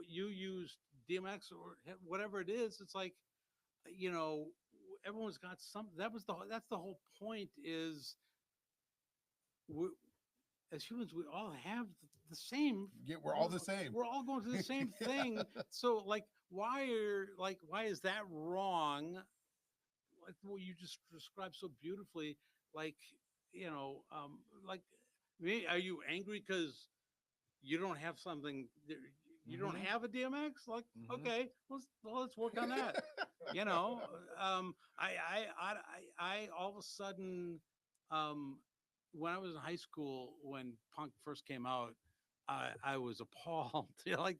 you used DMX or whatever it is. It's like you know everyone's got some. That's the whole point. Is we, as humans, we all have the same. Yeah, we're all the same. We're all going through the same thing. Yeah. So, why is that wrong? Like what you just described so beautifully. Like, you know, like me, are you angry because you don't have something? You don't Mm-hmm. have a DMX? Like, Mm-hmm. okay, let's work on that. You know, I all of a sudden, um, when I was in high school, when punk first came out, I was appalled. Like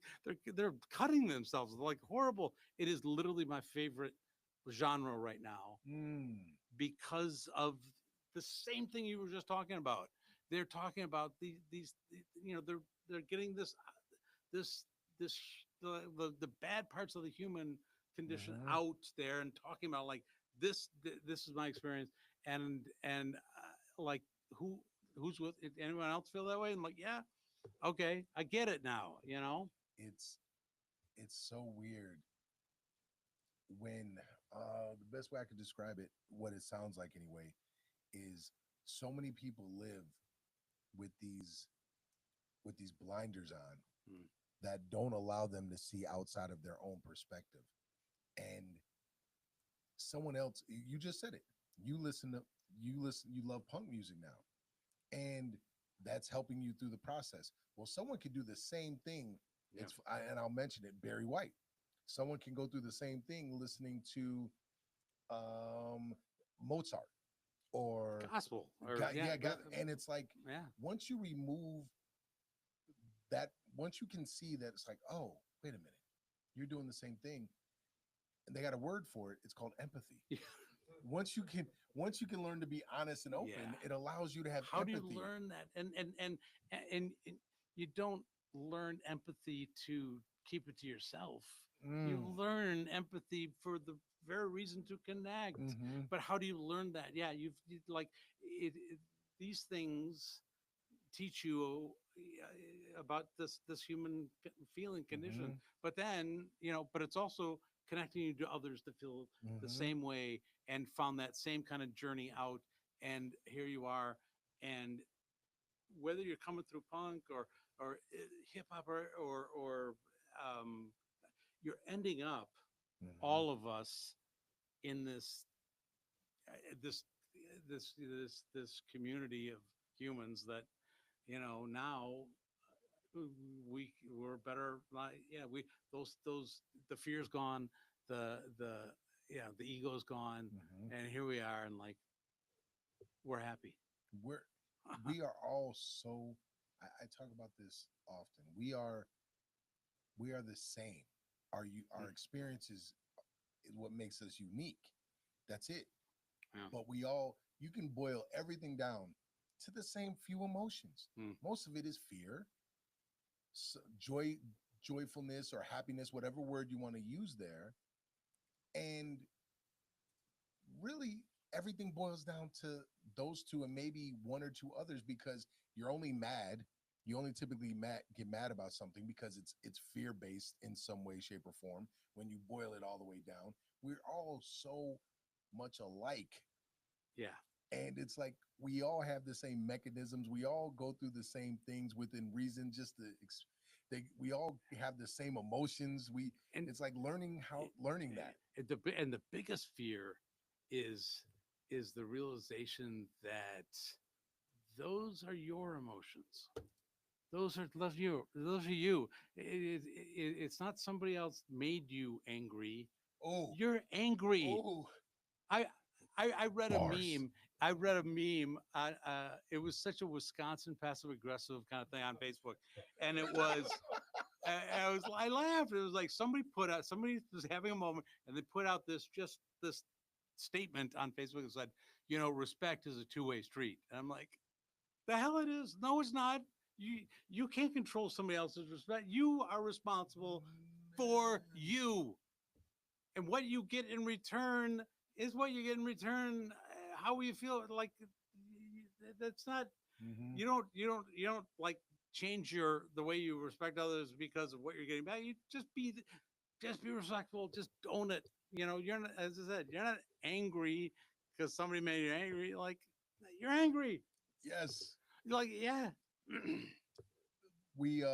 they're cutting themselves like horrible. It is literally my favorite genre right now Mm. because of the same thing you were just talking about. They're talking about you know, they're getting this this the bad parts of the human condition Mm-hmm. out there and talking about like this is my experience, and like who who's with anyone else feel that way? I'm like, yeah, okay, I get it now, you know. It's it's so weird when the best way I could describe it, what it sounds like anyway, is so many people live with these blinders on Mm. that don't allow them to see outside of their own perspective. And someone else, you just said it. You listen to you love punk music now. And that's helping you through the process. Well, someone can do the same thing. Yeah. And I'll mention it, Barry White. Someone can go through the same thing listening to um, Mozart or Gospel or God, yeah, yeah, God, and it's like yeah, once you remove that, once you can see that, it's like, oh, wait a minute, you're doing the same thing, and they got a word for it. It's called empathy. yeah. Once you can, once you can learn to be honest and open, Yeah. it allows you to have How do you empathy. learn that? And you don't learn empathy to keep it to yourself. You Mm. learn empathy for the very reason to connect. Mm-hmm. But how do you learn that? Yeah, like these things teach you about this human feeling condition. Mm-hmm. But then, but it's also connecting you to others that feel the Mm-hmm. same way and found that same kind of journey out. And here you are. And whether you're coming through punk or hip hop or you're ending up, Mm-hmm. all of us, in this this community of humans that now we're better, like, yeah, we those the fear's gone, the yeah, the ego's gone, Mm-hmm. and here we are, and like we're happy. We're we are all so. I talk about this often. We are the same. Our experiences is what makes us unique. That's it. Yeah. But we all, you can boil everything down to the same few emotions. Mm. Most of it is fear, joy, joyfulness, or happiness, whatever word you want to use there. And really, everything boils down to those two and maybe one or two others, because you're only mad. You only typically get mad about something because it's fear based in some way, shape, or form. When you boil it all the way down, we're all so much alike. Yeah. And it's like we all have the same mechanisms. We all go through the same things within reason. We all have the same emotions. And It's like learning that. and the biggest fear is the realization that those are your emotions. Those are you. It's not somebody else made you angry. Oh, You're angry. oh, I I read a bars. meme. I read a meme. It was such a Wisconsin passive aggressive kind of thing on Facebook, and it was. I laughed. It was like somebody was having a moment, and they put out this statement on Facebook that said, respect is a two-way street. And I'm like, the hell it is? No, it's not. You can't control somebody else's respect. You are responsible for you, and what you get in return is what you get in return. How you feel, like, that's not. Mm-hmm. You don't like change the way you respect others because of what you're getting back. You just be respectful. Just own it. You're not, as I said, you're not angry because somebody made you angry. Like, you're angry. Yes, You're like, yeah. we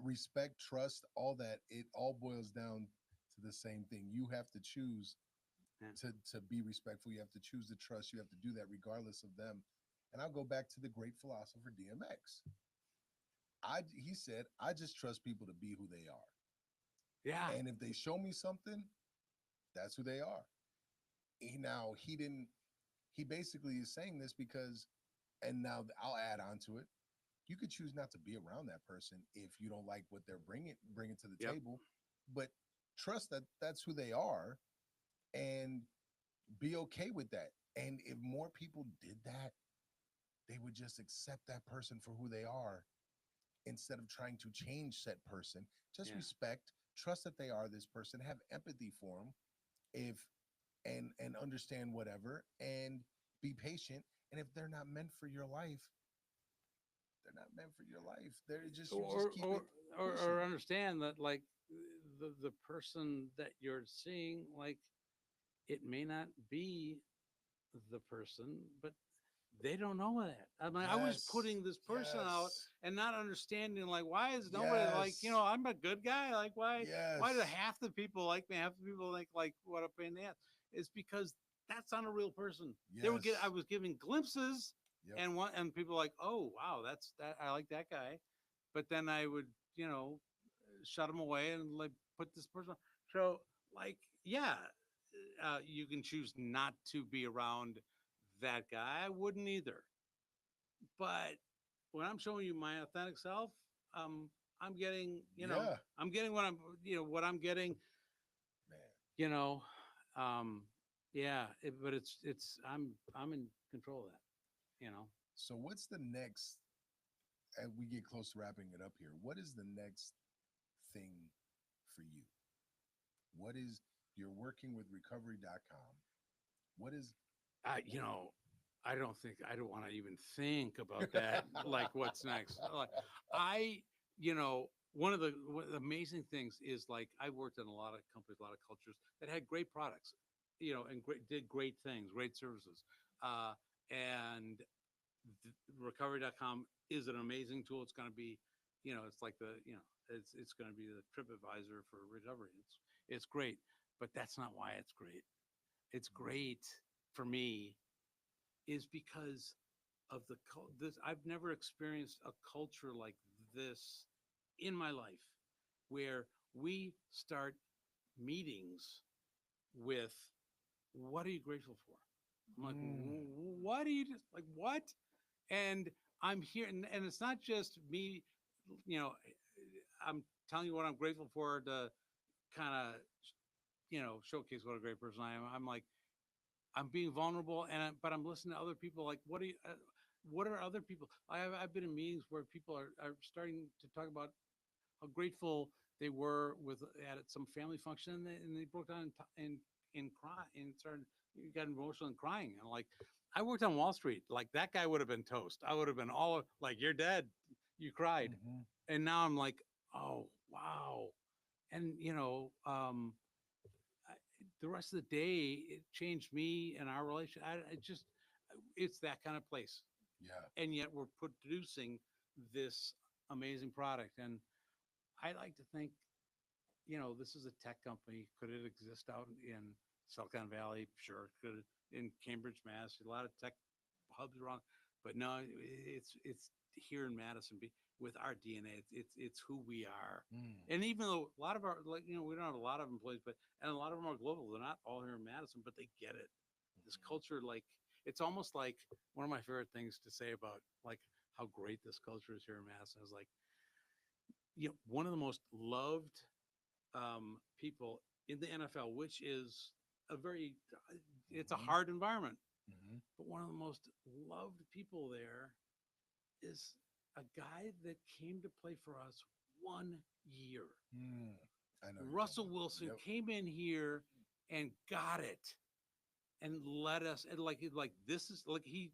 respect, trust, all that. It all boils down to the same thing. You have to choose Yeah. to be respectful. You have to choose to trust. You have to do that regardless of them. And I'll go back to the great philosopher DMX. He said, I just trust people to be who they are. Yeah. And if they show me something, that's who they are. He didn't, he basically is saying this because, and now I'll add on to it. You could choose not to be around that person if you don't like what they're bringing to the Yep. table, but trust that that's who they are and be okay with that. And if more people did that, they would just accept that person for who they are instead of trying to change that person. Just Yeah. respect, trust that they are this person, have empathy for them, if and understand whatever, and be patient. And if they're not meant for your life, they're not meant for your life. They're just, you just or keep or it or pushing. understand that like the person that you're seeing, like it may not be the person, but they don't know that. I mean, I was Yes, putting this person out yes, and not understanding, like, why is nobody like, yes, I'm a good guy. Like, why do yes. half the people like me? Half the people like what a pain in the ass. It's because that's not a real person. I Yes. was giving glimpses, Yep. and people were like, oh wow, that's that. I like that guy, but then I would, you know, shut them away and like put this person. So like, yeah, you can choose not to be around that guy. I wouldn't either. But when I'm showing you my authentic self, I'm getting, Yeah, I'm getting what what I'm getting, man. you know, um, yeah. But I'm in control of that, So what's the next, and we get close to wrapping it up here, what is the next thing for you? What is, you're working with recovery.com. What is You know, I don't want to even think about that. Like, what's next? Like, I, one of the amazing things is like I worked in a lot of companies, a lot of cultures that had great products, and did great things, great services. And recovery.com is an amazing tool. It's going to be, it's like it's going to be the trip advisor for recovery. It's great, but that's not why it's great. It's great for me is because of this. I've never experienced a culture like this in my life, where we start meetings with, what are you grateful for? I'm like, mm, what are you just like, what? And I'm here, and it's not just me, you know, I'm telling you what I'm grateful for to kind of, showcase what a great person I am. I'm like, I'm being vulnerable, but I'm listening to other people. Like, what are other people? I've been in meetings where people are starting to talk about how grateful they were with at some family function, and they broke down and cry and started, got emotional and crying. And like, I worked on Wall Street. Like, that guy would have been toast. I would have been all like, "You're dead. You cried." mm-hmm, And now I'm like, "Oh wow!" And the rest of the day, it changed me and our relation. It's that kind of place, yeah, and yet we're producing this amazing product. And I like to think, this is a tech company. Could it exist out in Silicon Valley? Sure. Could it in Cambridge, Mass? A lot of tech hubs around, but no, it's here in Madison with our DNA. It's who we are. mm, And even though a lot of our, like, we don't have a lot of employees, and a lot of them are global. They're not all here in Madison, but they get it. This mm-hmm, culture, like, it's almost like one of my favorite things to say about like how great this culture is here in Madison is like, one of the most loved people in the NFL, which is a very, it's a mm-hmm, hard environment, mm-hmm. but one of the most loved people there is a guy that came to play for us 1 year. Mm. I know you're talking Russell about. Wilson Yep. came in here and got it and led us, and like this is like he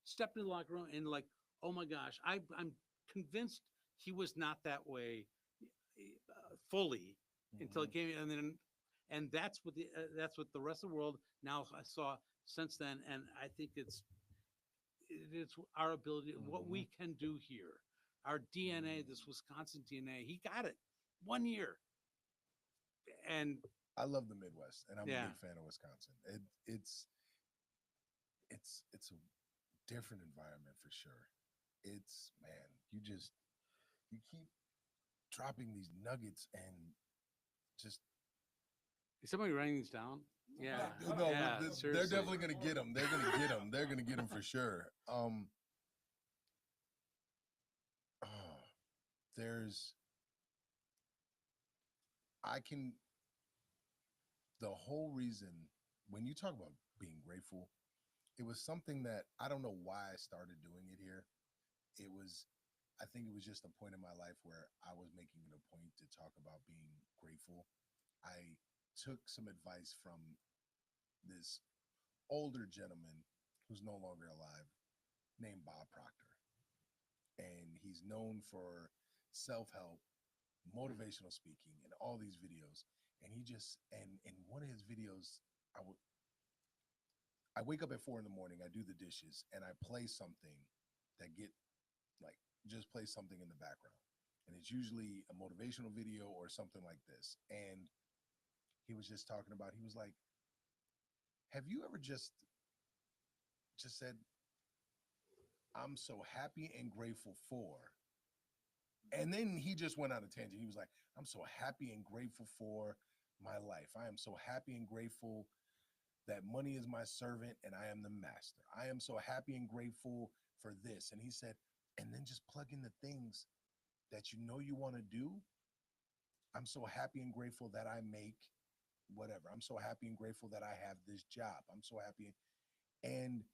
stepped in the locker room and like, oh my gosh, I'm convinced he was not that way fully until Mm-hmm, it came, and that's what the rest of the world now I saw since then. And I think it's our ability, what mm-hmm, we can do here, our DNA, mm. this Wisconsin DNA. He got it 1 year, and I love the Midwest, and I'm a yeah, big fan of Wisconsin. It's a different environment for sure. It's, man, you keep dropping these nuggets, and just is somebody writing these down? Yeah, no, yeah, they're seriously. definitely gonna get them. They're gonna get them. They're gonna get them for sure. Oh, there's I can the whole reason when you talk about being grateful, it was something that I don't know why I started doing it here. It was I think it was just a point in my life where I was making it a point to talk about being grateful. I took some advice from this older gentleman who's no longer alive named Bob Proctor. And he's known for self help, motivational speaking, and all these videos. And he just, and in one of his videos, I would, I wake up at 4 in the morning, I do the dishes, and I play something that get like just play something in the background. And it's usually a motivational video or something like this. And he was just talking about, he was like, have you ever just said, I'm so happy and grateful for, and then he just went on a tangent. He was like, I'm so happy and grateful for my life. I am so happy and grateful that money is my servant and I am the master. I am so happy and grateful for this. And he said, and then just plug in the things that you know you want to do. I'm so happy and grateful that I make whatever. I'm so happy and grateful that I have this job. I'm so happy. And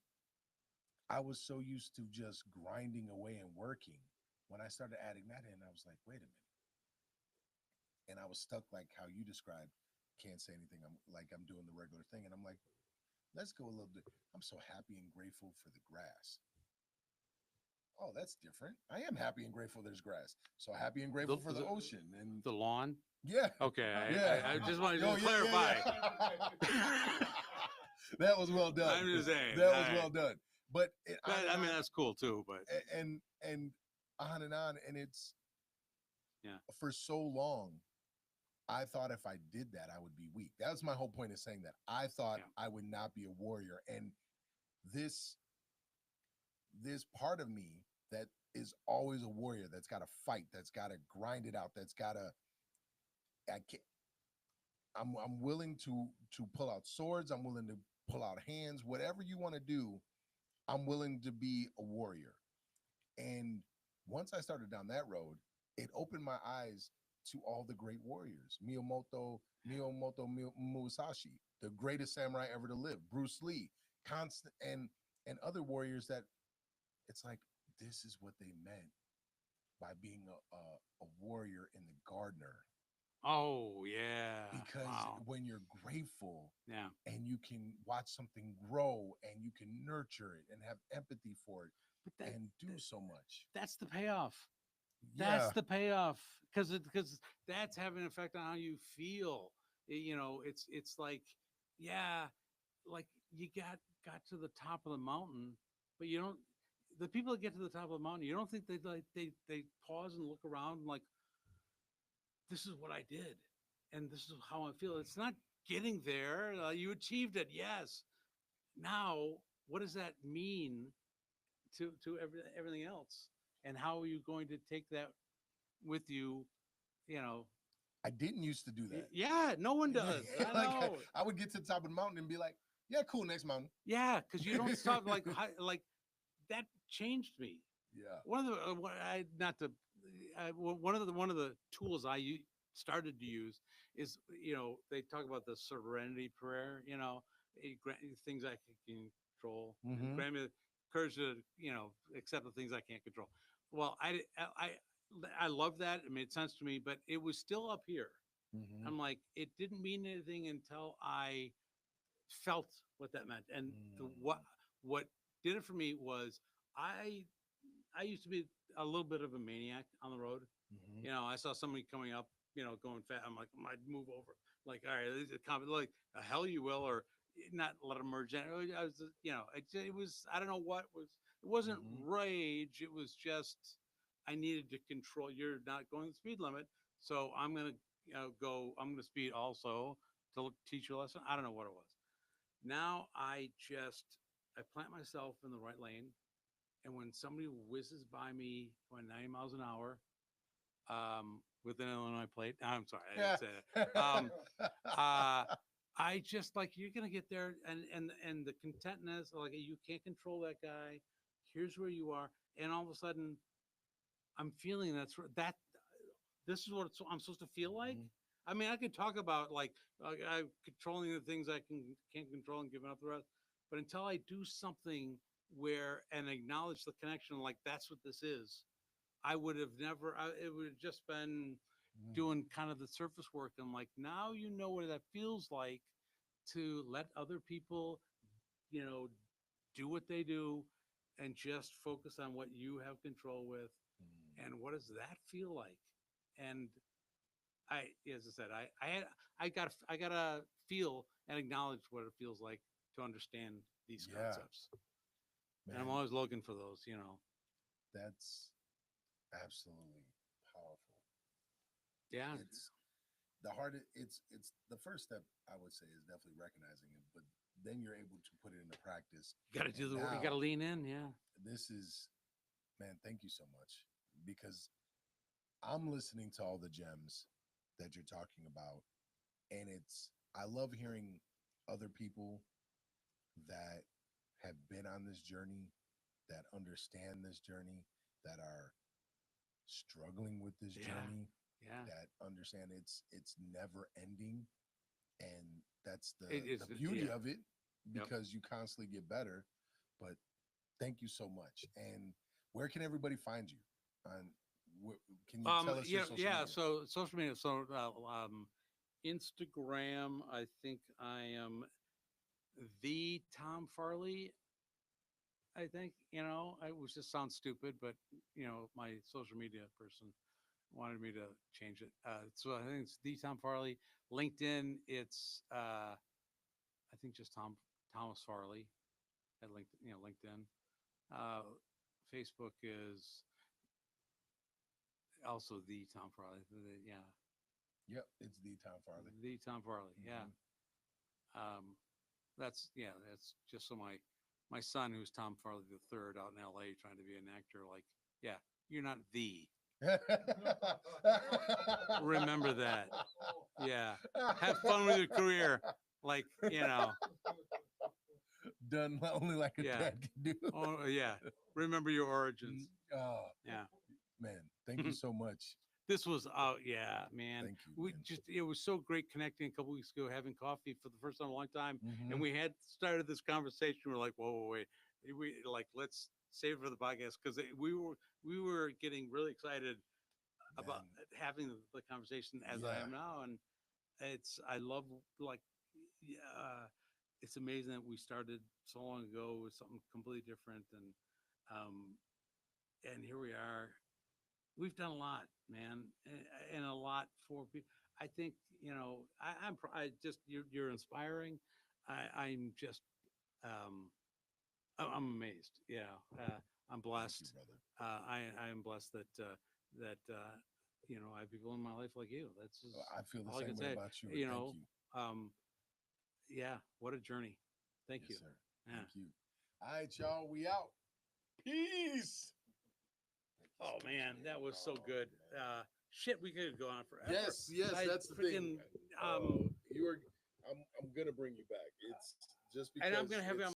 I was so used to just grinding away and working. When I started adding that in, I was like, wait a minute. And I was stuck like how you described, can't say anything. I'm like, I'm doing the regular thing. And I'm like, let's go a little bit. I'm so happy and grateful for the grass. Oh, that's different. I am happy and grateful there's grass. So happy and grateful for the ocean. And the lawn. yeah. Okay, Yeah. I just wanted Yo, to clarify. That was well done. I'm just saying. That was well done. But I mean, that's cool too. But and on and on. And it's, yeah, for so long, I thought if I did that, I would be weak. That was my whole point of saying that. I thought I would not be a warrior. And this part of me that is always a warrior, that's got to fight, that's got to grind it out, that's got to, I can't, I'm willing to pull out swords, I'm willing to pull out hands, whatever you want to do, I'm willing to be a warrior. And once I started down that road, it opened my eyes to all the great warriors. Miyamoto Musashi, the greatest samurai ever to live, Bruce Lee, constant and other warriors that it's like, this is what they meant by being a warrior in the gardener. Oh yeah. Because when you're grateful, yeah, and you can watch something grow and you can nurture it and have empathy for it and do so much. That's the payoff. Yeah. That's the payoff, because that's having an effect on how you feel. You know, it's like, yeah, like you got to the top of the mountain, but you don't. The people that get to the top of the mountain, you don't think they pause and look around and like, this is what I did, and this is how I feel. It's not getting there. You achieved it, yes. Now, what does that mean to everything else? And how are you going to take that with you? You know, I didn't used to do that. Yeah, no one does. I Like know. I would get to the top of the mountain and be like, yeah, cool, next mountain. Yeah, because you don't stop like that changed me. Yeah. One of the one of the tools started to use is, they talk about the serenity prayer. Things I can control, and grant me the courage to accept the things I can't control. Well, I love that. It made sense to me, but it was still up here. I'm like, it didn't mean anything until I felt what that meant. And what did it for me was I used to be a little bit of a maniac on the road. I saw somebody coming up, going fast. I'm like, I'd move over. Like, all right, this is like, the hell you will, or not let them merge in. I was, it was, I don't know what was, it wasn't rage. It was just, I needed to control. You're not going the speed limit. So I'm going to, I'm going to speed also to teach you a lesson. I don't know what it was. Now I plant myself in the right lane. And when somebody whizzes by me going 90 miles an hour, with an Illinois plate, I'm sorry, I didn't say that. I just like, you're gonna get there, and the contentness, like, you can't control that guy. Here's where you are, and all of a sudden, I'm feeling that. This is what I'm supposed to feel like. I mean, I could talk about like I'm controlling the things I can't control and giving up the rest, but until I do something and acknowledge the connection, like that's what this is, I would have never. It would have just been Mm, doing kind of the surface work. And like now, you know what that feels like to let other people, you know, do what they do, and just focus on what you have control with. mm. And what does that feel like? And as I said, I gotta feel and acknowledge what it feels like to understand these Yeah, concepts. And I'm man, always looking for those, you know. that's absolutely powerful. Yeah, It's the hard. It's the first step I would say is definitely recognizing it, but then you're able to put it into practice. you got to do And the work. You got now to lean in. Yeah, this is, man, thank you so much because I'm listening to all the gems that you're talking about, and I love hearing other people that have been on this journey, that understand this journey, that are struggling with this yeah, journey, yeah. that understand it's never ending, and that's It is. the beauty Yeah. of it Yep. because you constantly get better. But thank you so much. And where can everybody find you? On can you tell us your Yeah, social yeah. media? So social media. So Instagram. I think I am the Tom Farley. I think I which just sounds stupid, but my social media person wanted me to change it. So I think it's the Tom Farley. LinkedIn. It's I think just Thomas Farley at LinkedIn. Uh, Facebook is also the Tom Farley. Yeah, Yep, it's the Tom Farley. the Tom Farley. Yeah. Hmm. That's just so my son, who's Tom Farley the third, out in L.A. trying to be an actor. Like, yeah, you're not the. Remember that. Yeah, have fun with your career. Like, Done only like a yeah. dad can do. Oh, yeah. Remember your Mm, origins. oh Yeah. man, thank you so much. This was out, yeah, man. Thank you, We man. just it was so great connecting a couple weeks ago, having coffee for the first time in a long time, and Hmm. we had started this conversation. We're like, whoa, wait, we like let's save it for the podcast because we were getting really excited about Man, having the conversation as I yeah, am now, and I love like yeah, it's amazing that we started so long ago with something completely different, um, and here we are. We've done a lot, man, and a lot for people. I think I just you're inspiring. I'm just um, I'm amazed. Yeah, I'm thank you, blessed. brother. I am blessed that I have people in my life like you. That's just I feel the all I can same way say. about you, and You thank know, you. um, yeah, what a journey. Thank Yes, you. sir. Yeah. Thank you. All right, y'all, we out. Peace. Thank you Oh so much, man, man. that was so Oh good. man. Shit, we could go on forever. Yes, yes, I that's the thing. freaking You are. I'm gonna bring you back. It's just and I'm because gonna have you on it's